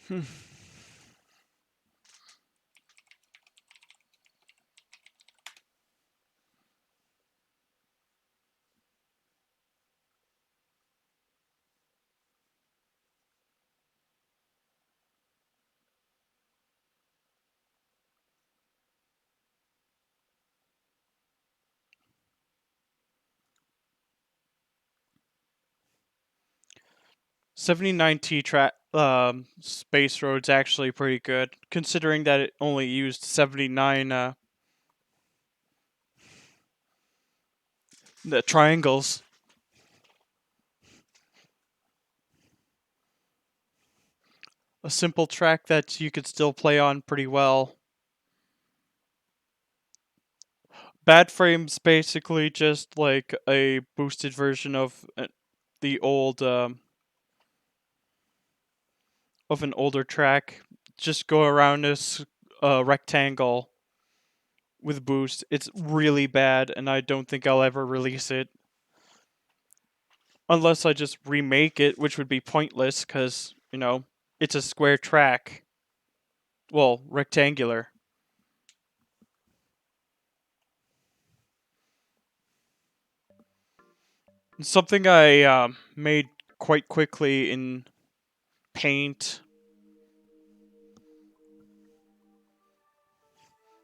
Hmm. 79T track Space Road's actually pretty good, considering that it only used 79 the triangles. a simple track that you could still play on pretty well. Bad Frame's basically just like a boosted version of the old of an older track. Just go around this rectangle with boost. It's really bad, and I don't think I'll ever release it. Unless I just remake it, which would be pointless, because, you know, it's a square track. Well, rectangular. Something I made quite quickly in Paint,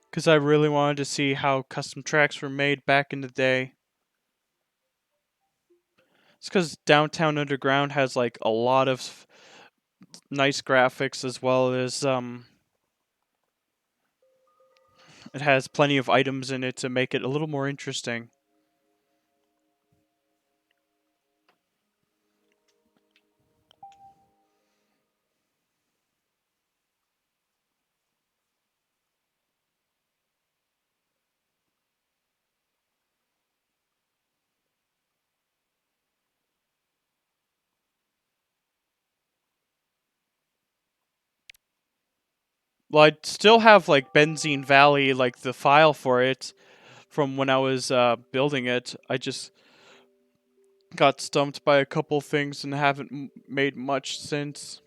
because I really wanted to see how custom tracks were made back in the day. It's because Downtown Underground has like a lot of nice graphics, as well as it has plenty of items in it to make it a little more interesting. Well, I still have like Benzene Valley, like the file for it from when I was building it. I just got stumped by a couple things and haven't made much since.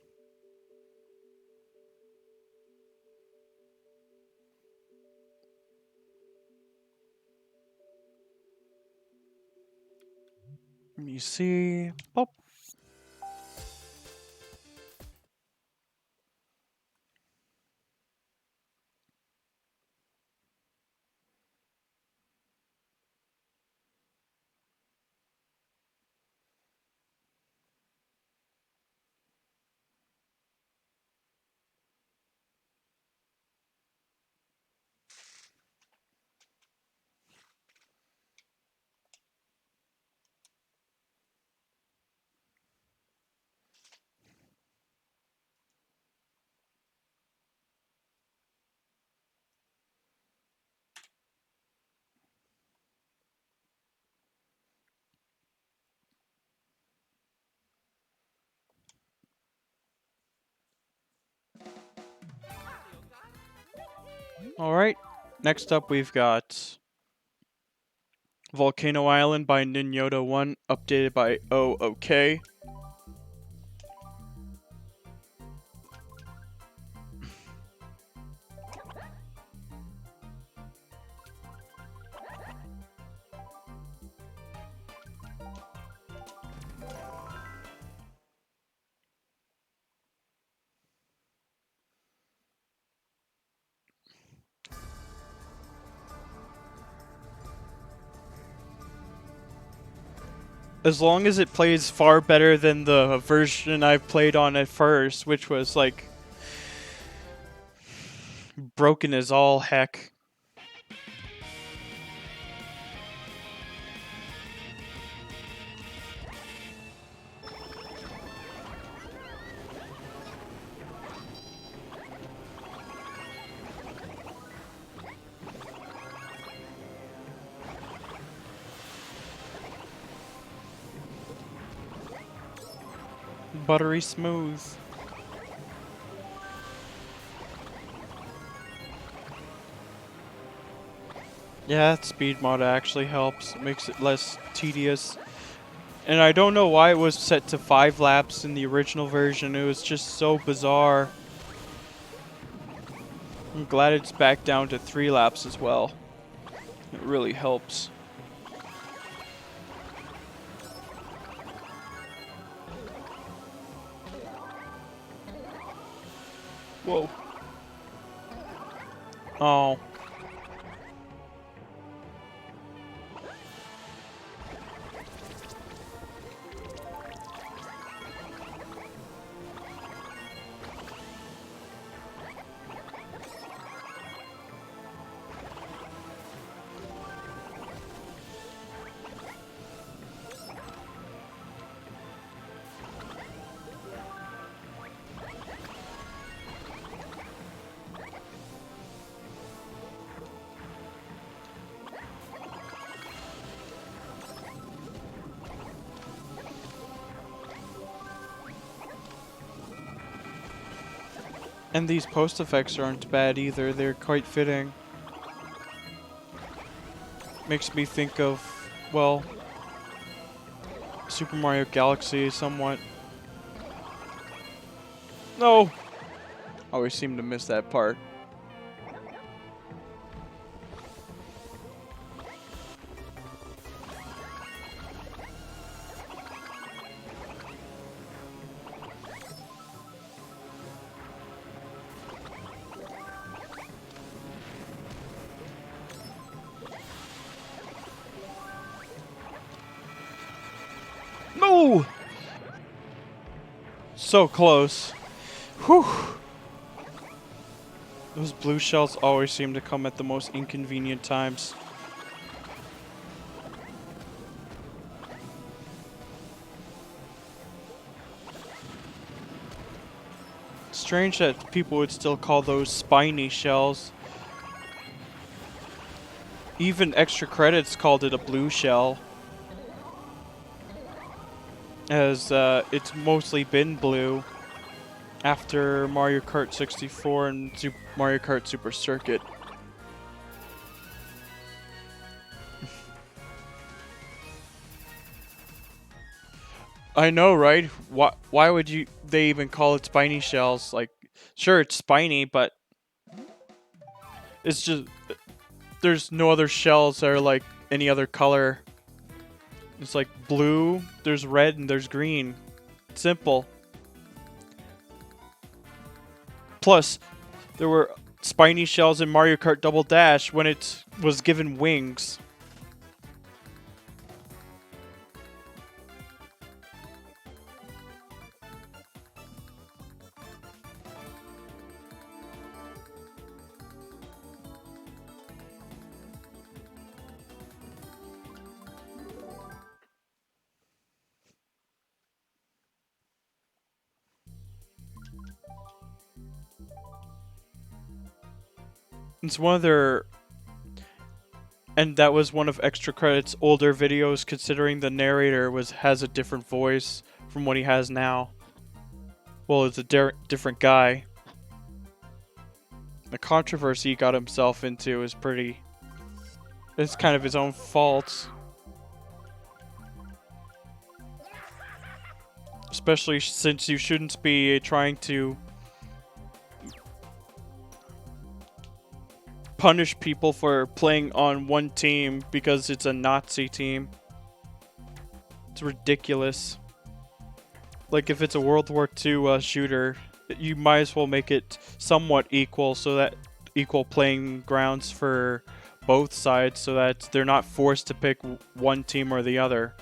Let me see. Pop. Alright. Next up, we've got Volcano Island by Ninyoda 1, updated by OK. As long as it plays far better than the version I played on at first, which was like broken as all heck. Buttery smooth. Yeah, that speed mod actually helps. It makes it less tedious. And I don't know why it was set to 5 laps in the original version. It was just so bizarre. I'm glad it's back down to 3 laps as well. It really helps. Whoa. Oh. And these post effects aren't bad either, they're quite fitting. Makes me think of, well, Super Mario Galaxy somewhat. No! Always seem to miss that part. No! So close. Whew! Those blue shells always seem to come at the most inconvenient times. Strange that people would still call those spiny shells. Even Extra Credits called it a blue shell. As it's mostly been blue after Mario Kart 64 and Mario Kart Super Circuit. I know, right? Why would they even call it spiny shells? Like, sure, it's spiny, but it's just there's no other shells that are like any other color. It's like blue, there's red, and there's green. Simple. Plus, there were spiny shells in Mario Kart Double Dash when it was given wings. It's one of their, and that was one of Extra Credits' older videos, considering the narrator has a different voice from what he has now. Well, it's a different guy. The controversy he got himself into is pretty. It's kind of his own fault. Especially since you shouldn't be trying to punish people for playing on one team because it's a Nazi team. It's ridiculous. Like, if it's a World War II shooter, you might as well make it somewhat equal, so that equal playing grounds for both sides, so that they're not forced to pick one team or the other.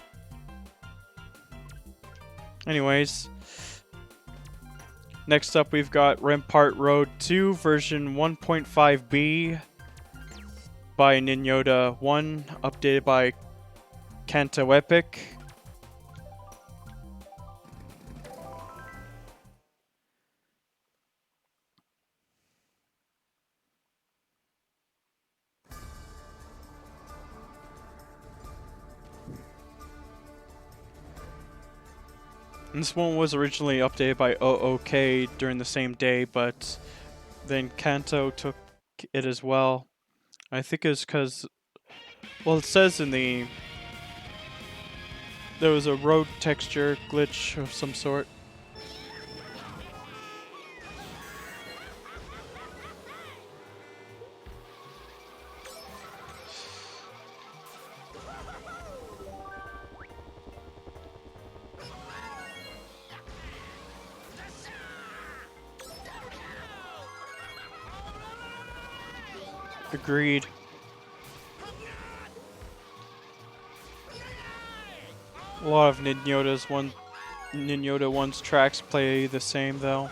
Anyways, next up we've got Rampart Road 2 version 1.5b by Ninyoda 1, updated by Kanto Epic. And this one was originally updated by OOK during the same day, but then Kanto took it as well. I think it's because, well, it says in there was a road texture glitch of some sort. Agreed. A lot of Ninyoda 1's tracks play the same though.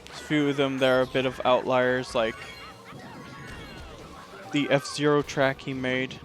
There's a few of them that are a bit of outliers, like the F-Zero track he made.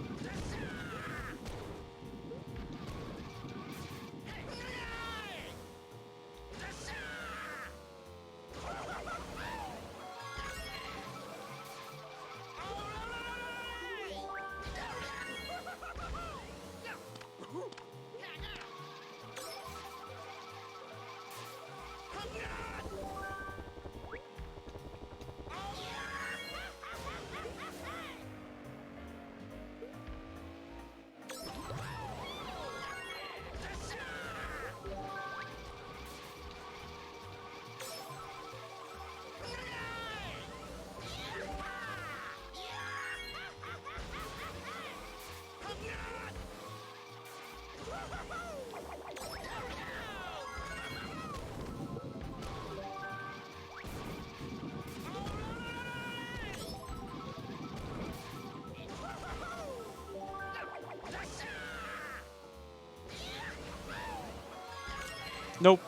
Nope.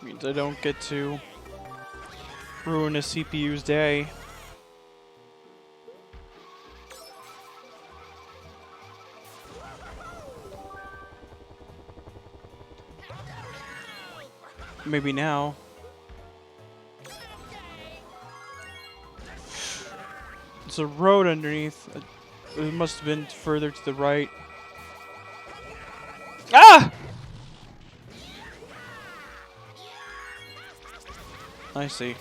Means I don't get to ruin a CPU's day. Maybe now. There's a road underneath. It must have been further to the right. Ah! I see.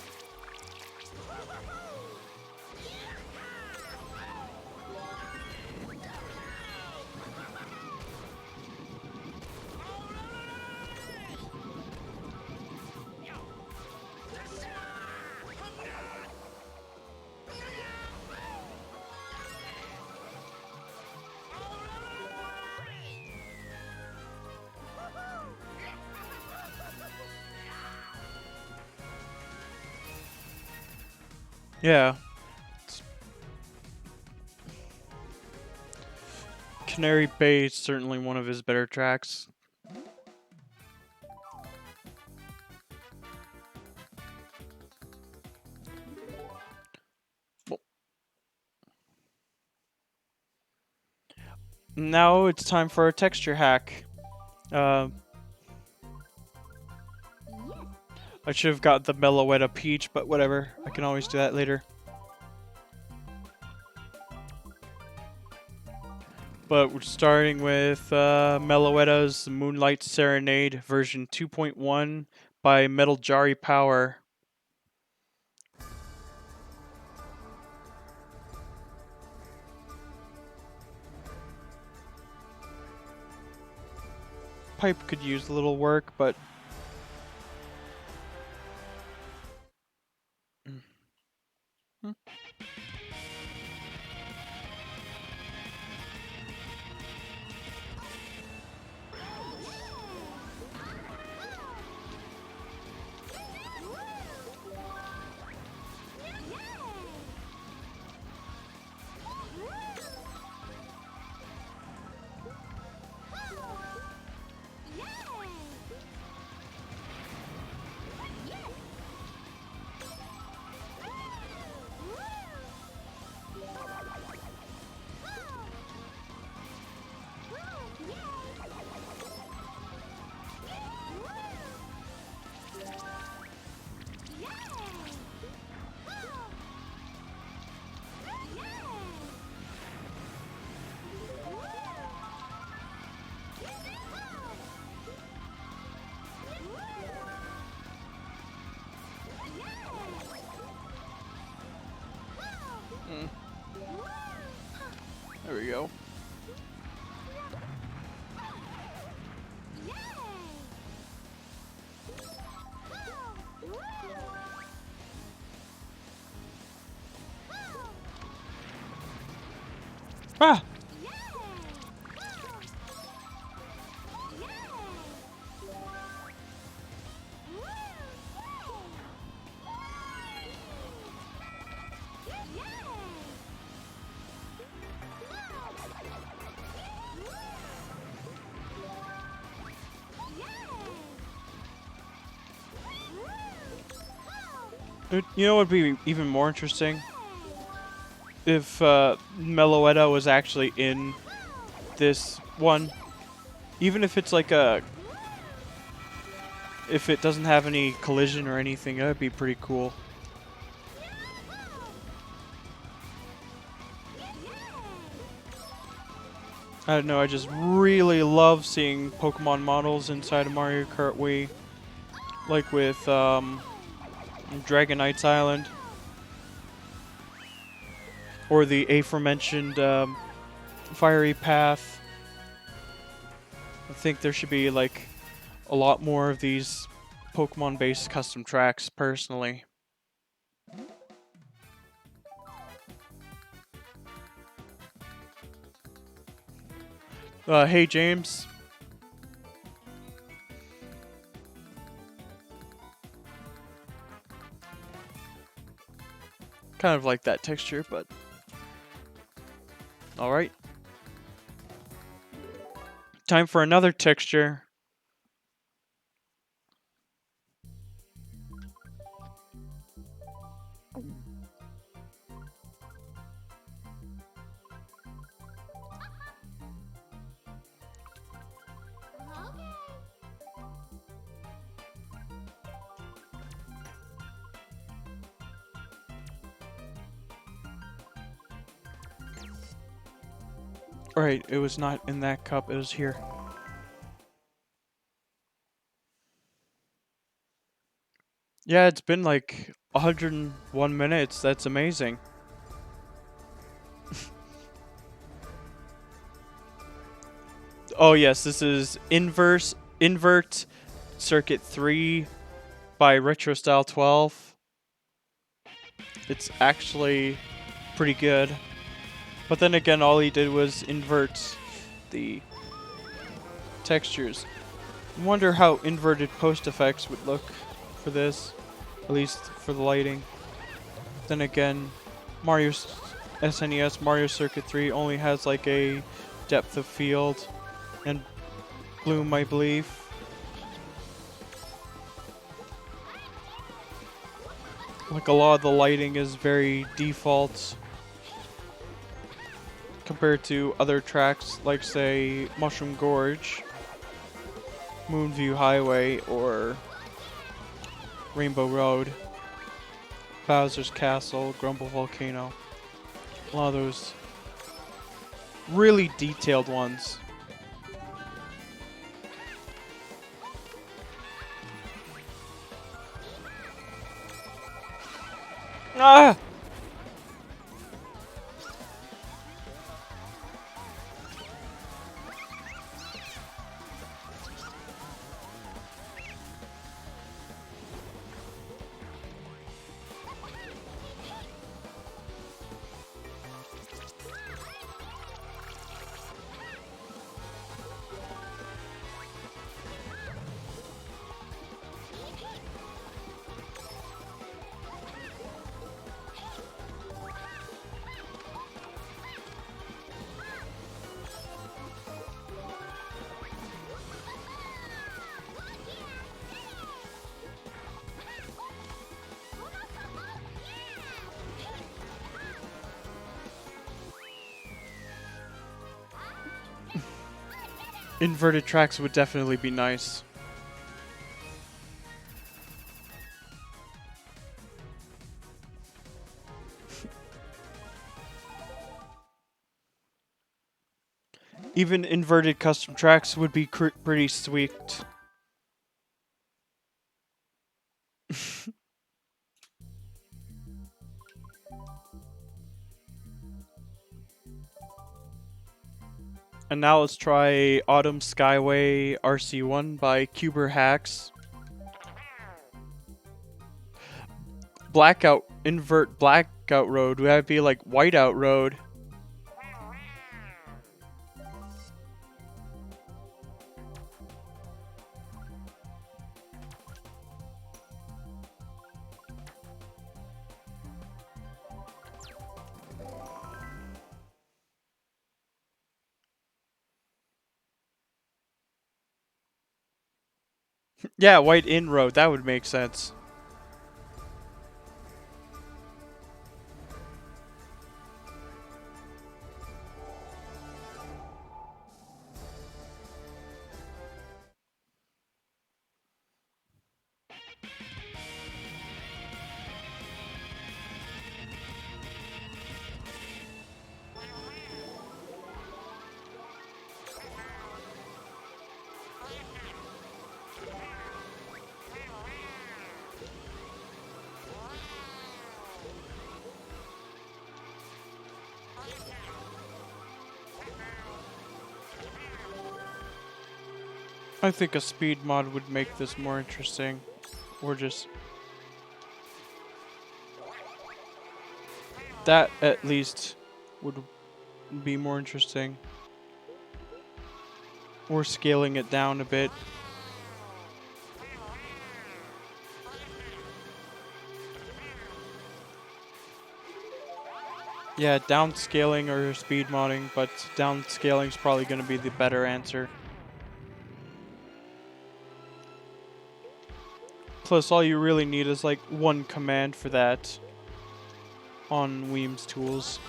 Yeah. Canary Bay is certainly one of his better tracks. Now it's time for a texture hack. I should have got the Meloetta Peach, but whatever. I can always do that later. But we're starting with Meloetta's Moonlight Serenade version 2.1 by Metal Jari Power. Pipe could use a little work, but... There we go. Ah! You know what would be even more interesting? If Meloetta was actually in this one. Even if it's like a... If it doesn't have any collision or anything, that would be pretty cool. I don't know, I just really love seeing Pokemon models inside of Mario Kart Wii. Like with Dragonite's Island. Or the aforementioned Fiery Path. I think there should be like a lot more of these Pokemon-based custom tracks, personally. Hey James. Kind of like that texture, but... Alright. Time for another texture. Alright, it was not in that cup, it was here. Yeah, it's been like 101 minutes. That's amazing. Oh yes, this is Invert Circuit 3 by Retro Style 12. It's actually pretty good. But then again, all he did was invert the textures. I wonder how inverted post effects would look for this, at least for the lighting. Then again, Mario's SNES Mario Circuit 3 only has like a depth of field and bloom, I believe. Like a lot of the lighting is very default compared to other tracks like say Mushroom Gorge, Moonview Highway, or Rainbow Road, Bowser's Castle, Grumble Volcano. A lot of those really detailed ones. Ah! Inverted tracks would definitely be nice. Even inverted custom tracks would be pretty sweet. And now let's try Autumn Skyway RC1 by Cuber Hacks. Blackout, invert Blackout Road. Would that be like Whiteout Road? Yeah, White In Road. That would make sense. I think a speed mod would make this more interesting. Or just... that, at least, would be more interesting. Or scaling it down a bit. Yeah, downscaling or speed modding, but downscaling is probably going to be the better answer. Plus, all you really need is like one command for that on Weem's tools.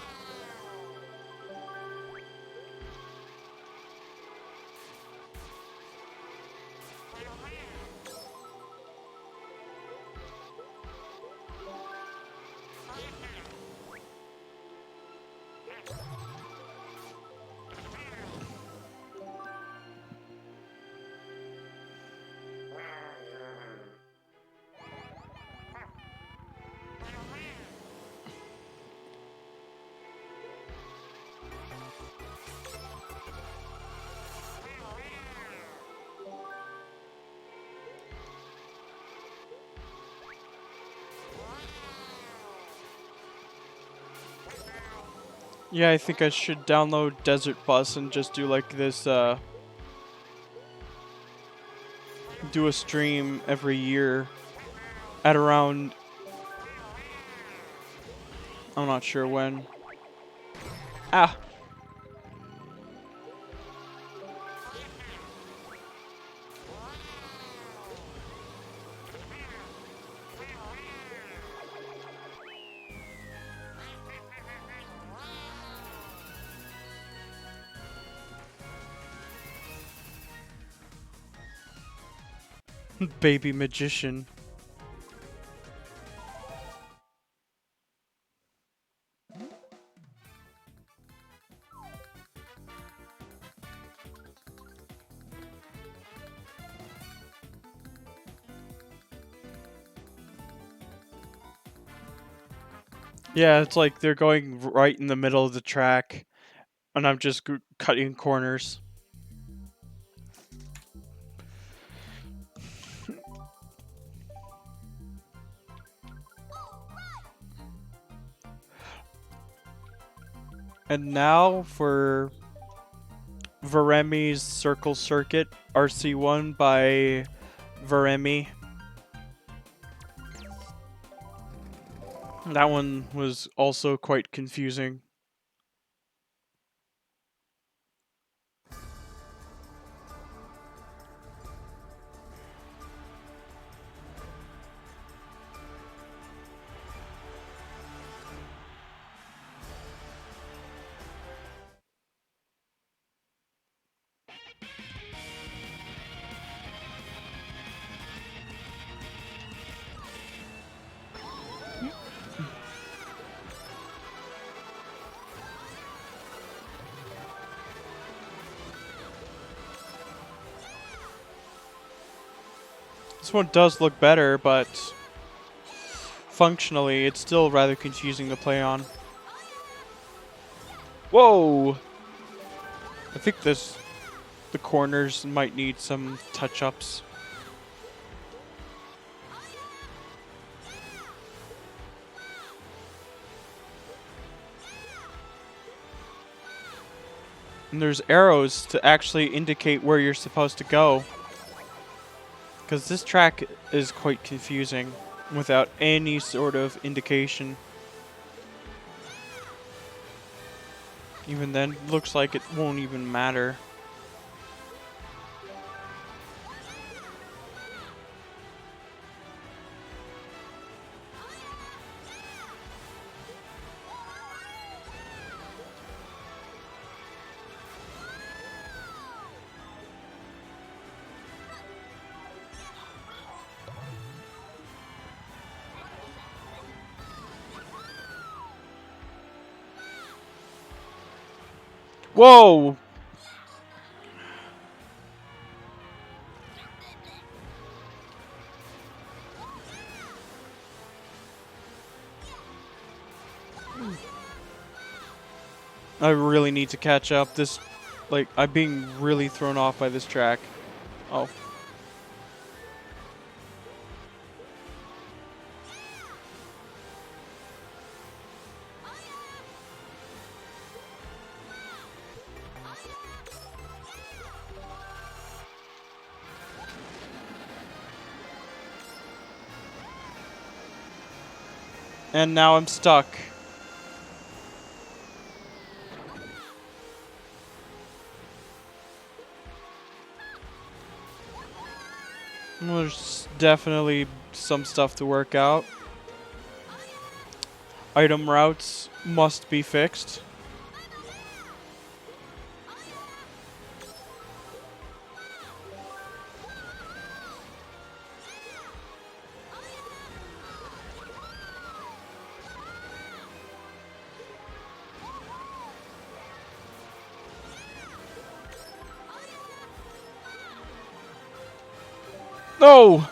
Yeah, I think I should download Desert Bus and just do like this, do a stream every year at around, I'm not sure when. Ah! Baby magician. Yeah, it's like they're going right in the middle of the track, and I'm just cutting corners. And now for Veremi's Circle Circuit, RC1 by Veremi. That one was also quite confusing. This one does look better, but functionally, it's still rather confusing to play on. Whoa! I think the corners might need some touch-ups. And there's arrows to actually indicate where you're supposed to go. Because this track is quite confusing without any sort of indication. Even then, looks like it won't even matter. Whoa! I really need to catch up. Like, I'm being really thrown off by this track. Oh. And now I'm stuck. There's definitely some stuff to work out. Item routes must be fixed. No!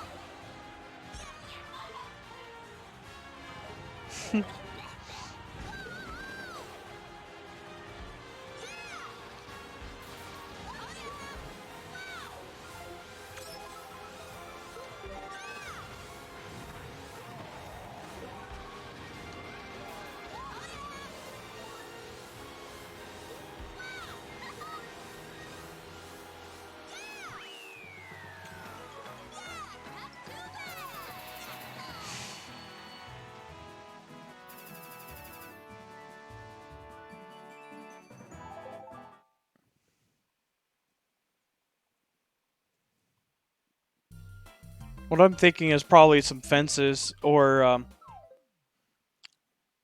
What I'm thinking is probably some fences or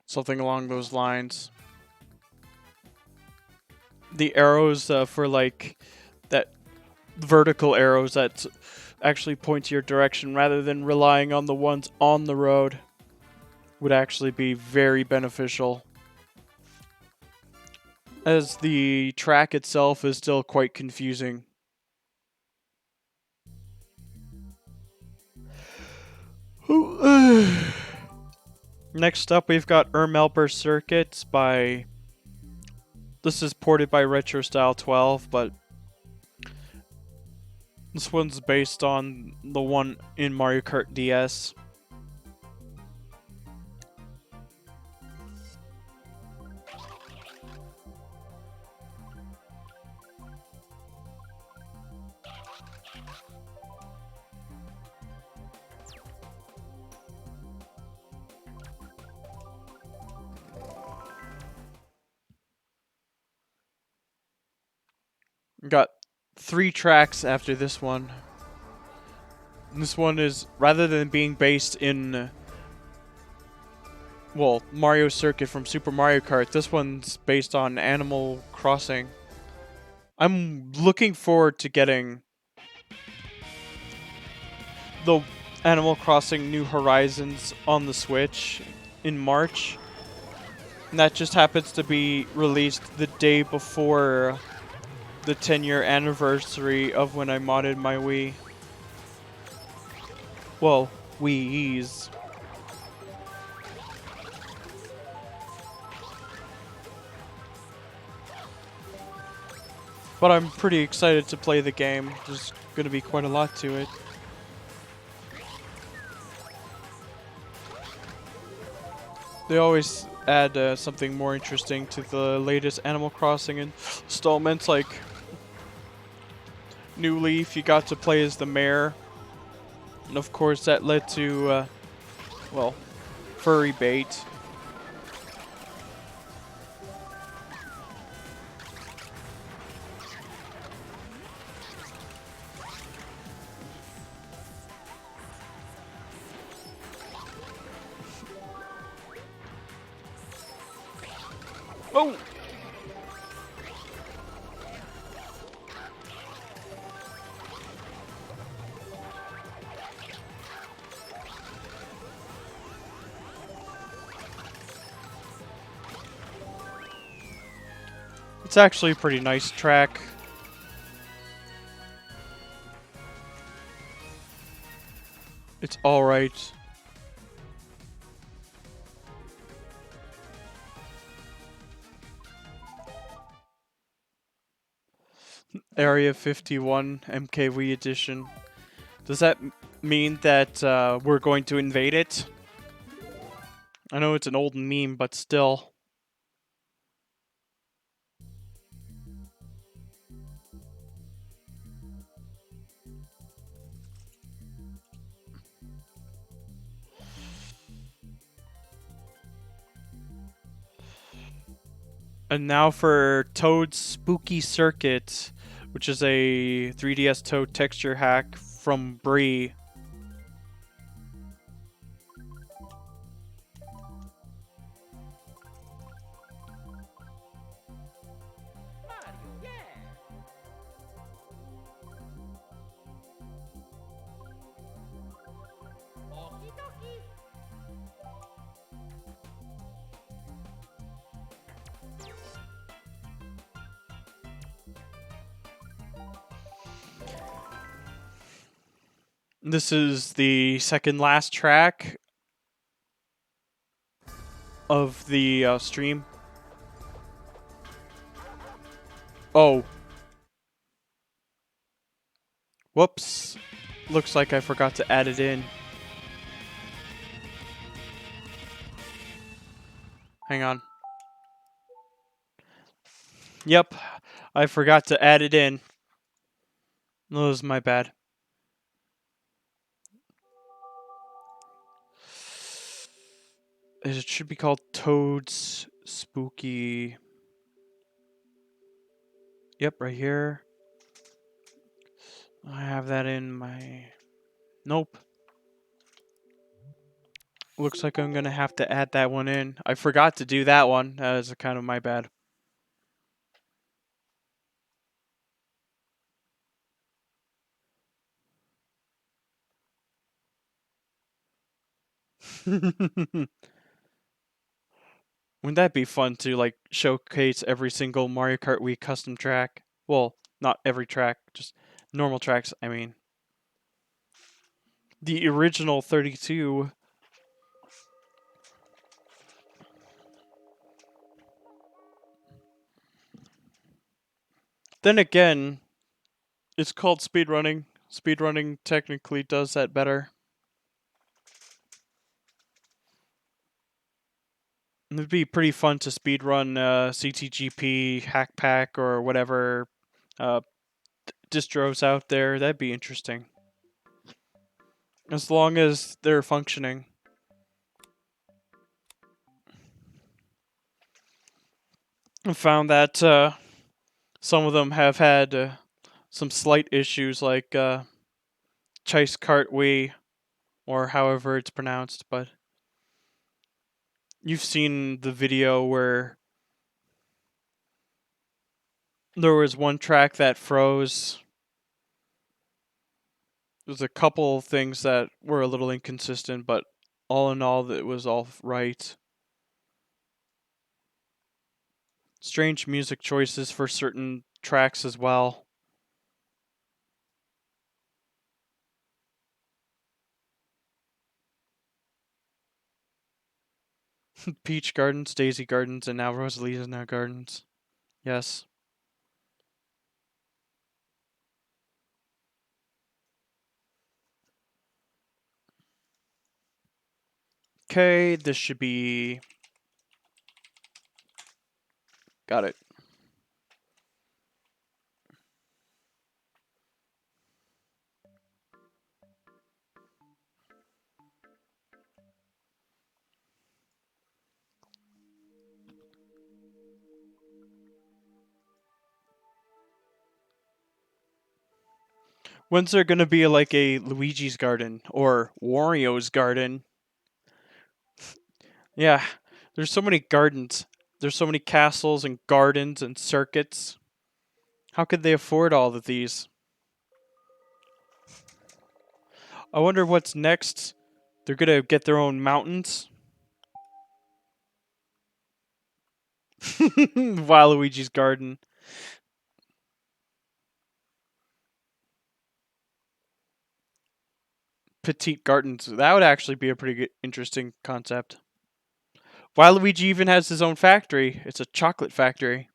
something along those lines. The arrows for like that vertical arrows that actually point to your direction rather than relying on the ones on the road would actually be very beneficial. As the track itself is still quite confusing. Next up, we've got Ermelper Circuits by... This is ported by Retro Style 12, but this one's based on the one in Mario Kart DS. Got 3 tracks after this one. This one is, rather than being based in, well, Mario Circuit from Super Mario Kart, this one's based on Animal Crossing. I'm looking forward to getting the Animal Crossing New Horizons on the Switch in March. And that just happens to be released the day before the 10-year anniversary of when I modded my Wii. Well, Wii's. But I'm pretty excited to play the game. There's gonna be quite a lot to it. They always add something more interesting to the latest Animal Crossing installments, like New Leaf, you got to play as the mayor. And of course that led to, well, furry bait. Oh! It's actually a pretty nice track. It's alright. Area 51 MKWii edition. Does that mean that we're going to invade it? I know it's an old meme, but still. And now for Toad's Spooky Circuit, which is a 3DS Toad texture hack from Bree. This is the second last track of the stream. Oh. Whoops. Looks like I forgot to add it in. Hang on. Yep. I forgot to add it in. That was my bad. It should be called Toad's Spooky. Yep, right here. I have that in my... Nope. Looks like I'm gonna have to add that one in. I forgot to do that one. That is kind of my bad. Wouldn't that be fun to like showcase every single Mario Kart Wii custom track? Well, not every track, just normal tracks, I mean. The original 32. Then again, it's called speedrunning. Speedrunning technically does that better. It'd be pretty fun to speedrun CTGP, Hackpack, or whatever uh, distros out there. That'd be interesting. As long as they're functioning. I found that some of them have had some slight issues, like Chase Cartwee, or however it's pronounced, but you've seen the video where there was one track that froze. There's a couple things that were a little inconsistent, but all in all, it was all right. Strange music choices for certain tracks as well. Peach Gardens, Daisy Gardens, and now Rosalina Gardens. Yes. Okay, this should be... Got it. When's there gonna be like a Luigi's Garden or Wario's Garden? Yeah, there's so many gardens. There's so many castles and gardens and circuits. How could they afford all of these? I wonder what's next. They're gonna get their own mountains. Waluigi's Garden. Petite gardens. That would actually be a pretty good, interesting concept. Waluigi even has his own factory. It's a chocolate factory.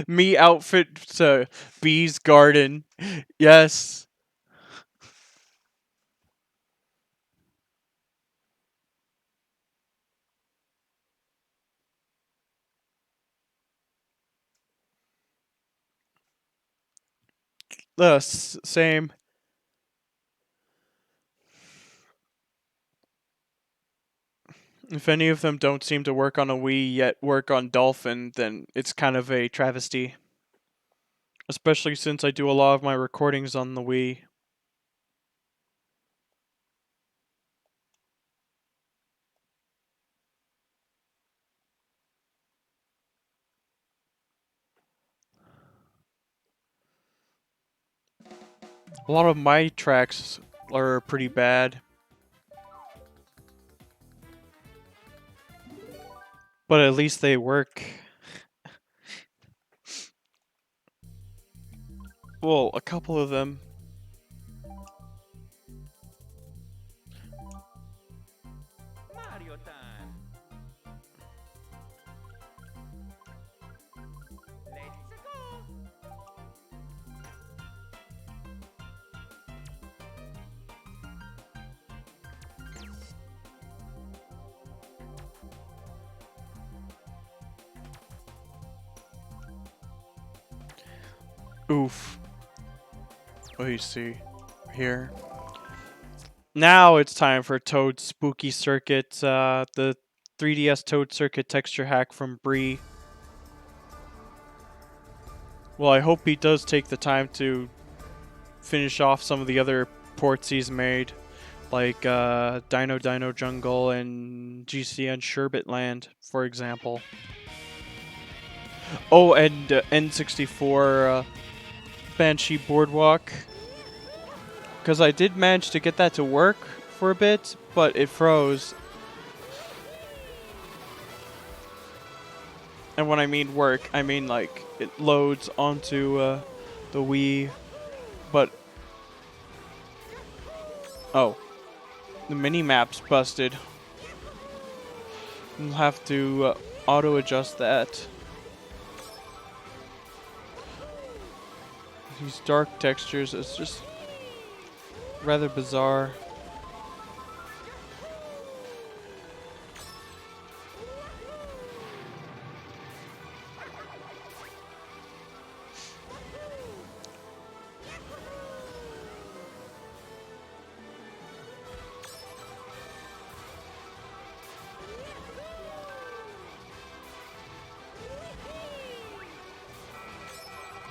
Me outfit to Bee's Garden. Yes. Same. If any of them don't seem to work on a Wii yet work on Dolphin, then it's kind of a travesty. Especially since I do a lot of my recordings on the Wii. A lot of my tracks are pretty bad. But at least they work. Well, a couple of them. Mario time. Let's go. Oof. What do you see? here. Now it's time for Toad's Spooky Circuit, the 3DS Toad Circuit texture hack from Bree. Well, I hope he does take the time to finish off some of the other ports he's made, like Dino Dino Jungle and GCN Sherbet Land, for example. Oh, and N64 Banshee Boardwalk. Because I did manage to get that to work for a bit, but it froze. And when I mean work, I mean like it loads onto the Wii, but oh, the mini-map's busted. We'll have to auto-adjust that. These dark textures, it's just rather bizarre.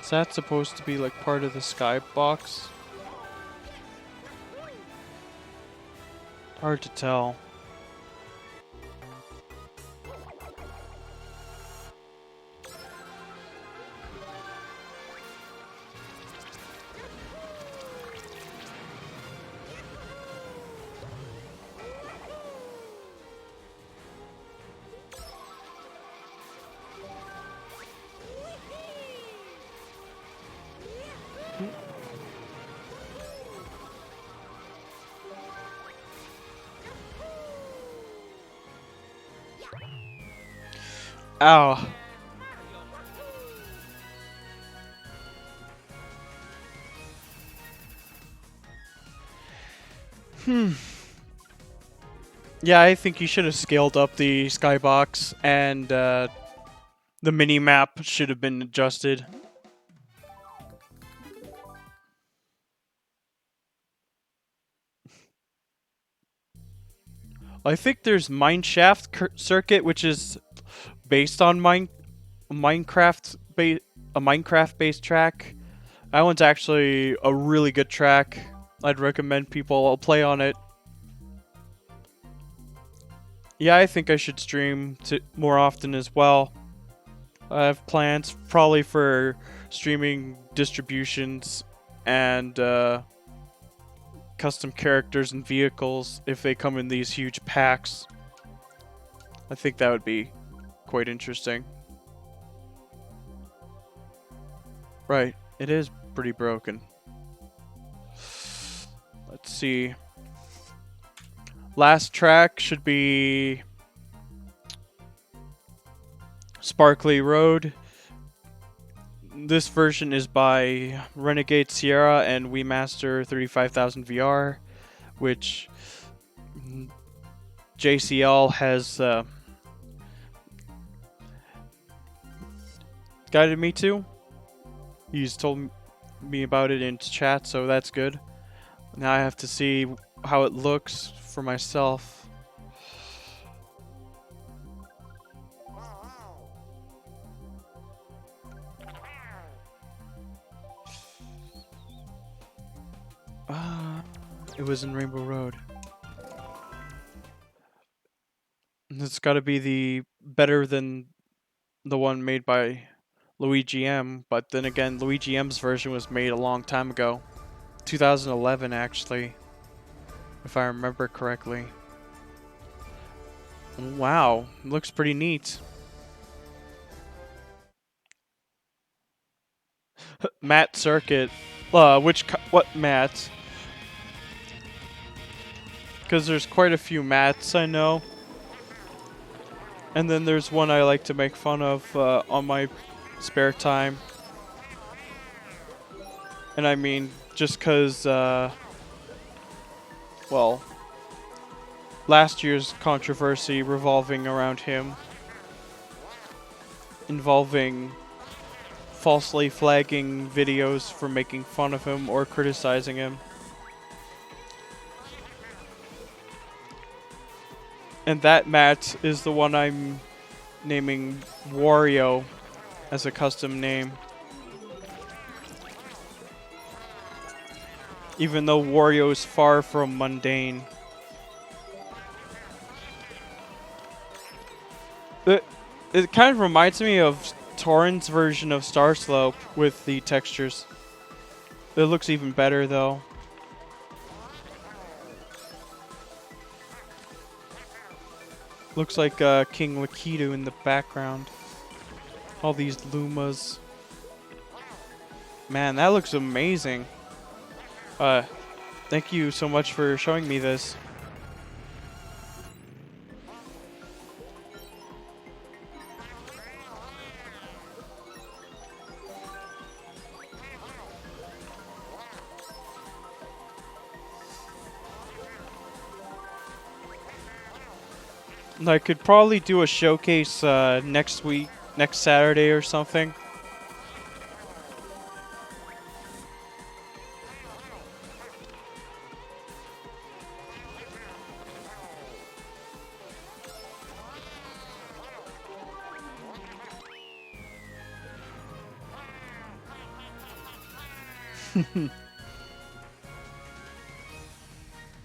Is that supposed to be like part of the skybox? Hard to tell. Ow. Yeah, I think you should have scaled up the skybox, and the mini map should have been adjusted. I think there's Mineshaft Circuit, which is based on a Minecraft-based track. That one's actually a really good track. I'd recommend people play on it. Yeah, I think I should stream more often as well. I have plans probably for streaming distributions and custom characters and vehicles if they come in these huge packs. I think that would be quite interesting. Right, it is pretty broken. Let's see. Last track should be Sparkly Road. This version is by Renegade Sierra and Wii Master 35000 VR, which JCL has guided me to. He's told me about it in chat, so that's good. Now I have to see how it looks for myself. It was in Rainbow Road. It's got to be the better than the one made by Luigi M, but then again, Luigi M's version was made a long time ago. 2011 actually, if I remember correctly. Wow, looks pretty neat. Matte Circuit. What Matt? Because there's quite a few mats I know. And then there's one I like to make fun of on my spare time. And I mean, just because, well, last year's controversy revolving around him, involving falsely flagging videos for making fun of him or criticizing him. And that mat is the one I'm naming Wario as a custom name. Even though Wario is far from mundane. It kind of reminds me of Torrent's version of Star Slope with the textures. It looks even better though. Looks like King Lakitu in the background. All these Lumas. Man, that looks amazing. Thank you so much for showing me this. I could probably do a showcase next week, next Saturday or something.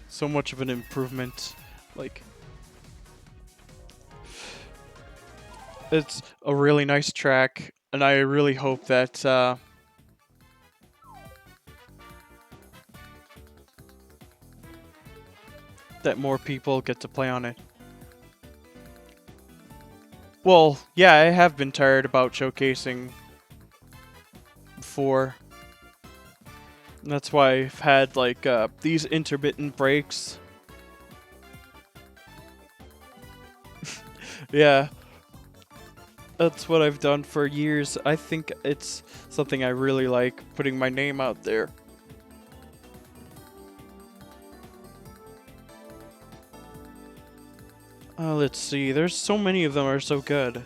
So much of an improvement. Like, it's a really nice track, and I really hope that that more people get to play on it. Well, yeah, I have been tired about showcasing before. That's why I've had like these intermittent breaks. Yeah. That's what I've done for years. I think it's something I really like, putting my name out there. Let's see. There's so many of them are so good.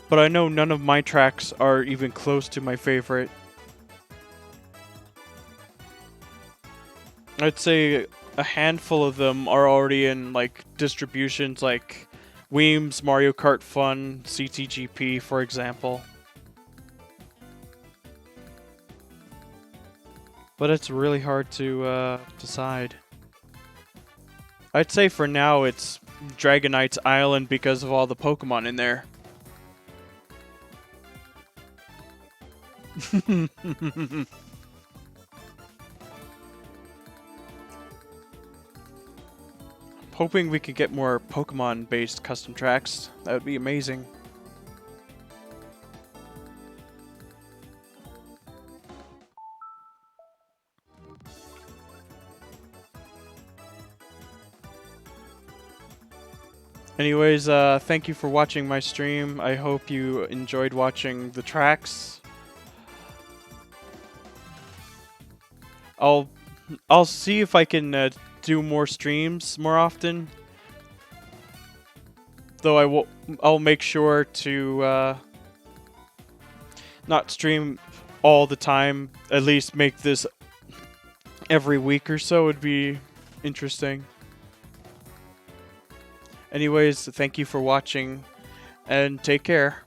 But I know none of my tracks are even close to my favorite. I'd say a handful of them are already in like distributions like Weems, Mario Kart Fun, CTGP, for example. But it's really hard to decide. I'd say for now it's Dragonite's Island because of all the Pokemon in there. Hoping we could get more Pokemon-based custom tracks. That would be amazing. Anyways, thank you for watching my stream. I hope you enjoyed watching the tracks. I'll see if I can do more streams more often. Though I'll make sure to not stream all the time. At least make this every week or so would be interesting. Anyways, thank you for watching and take care.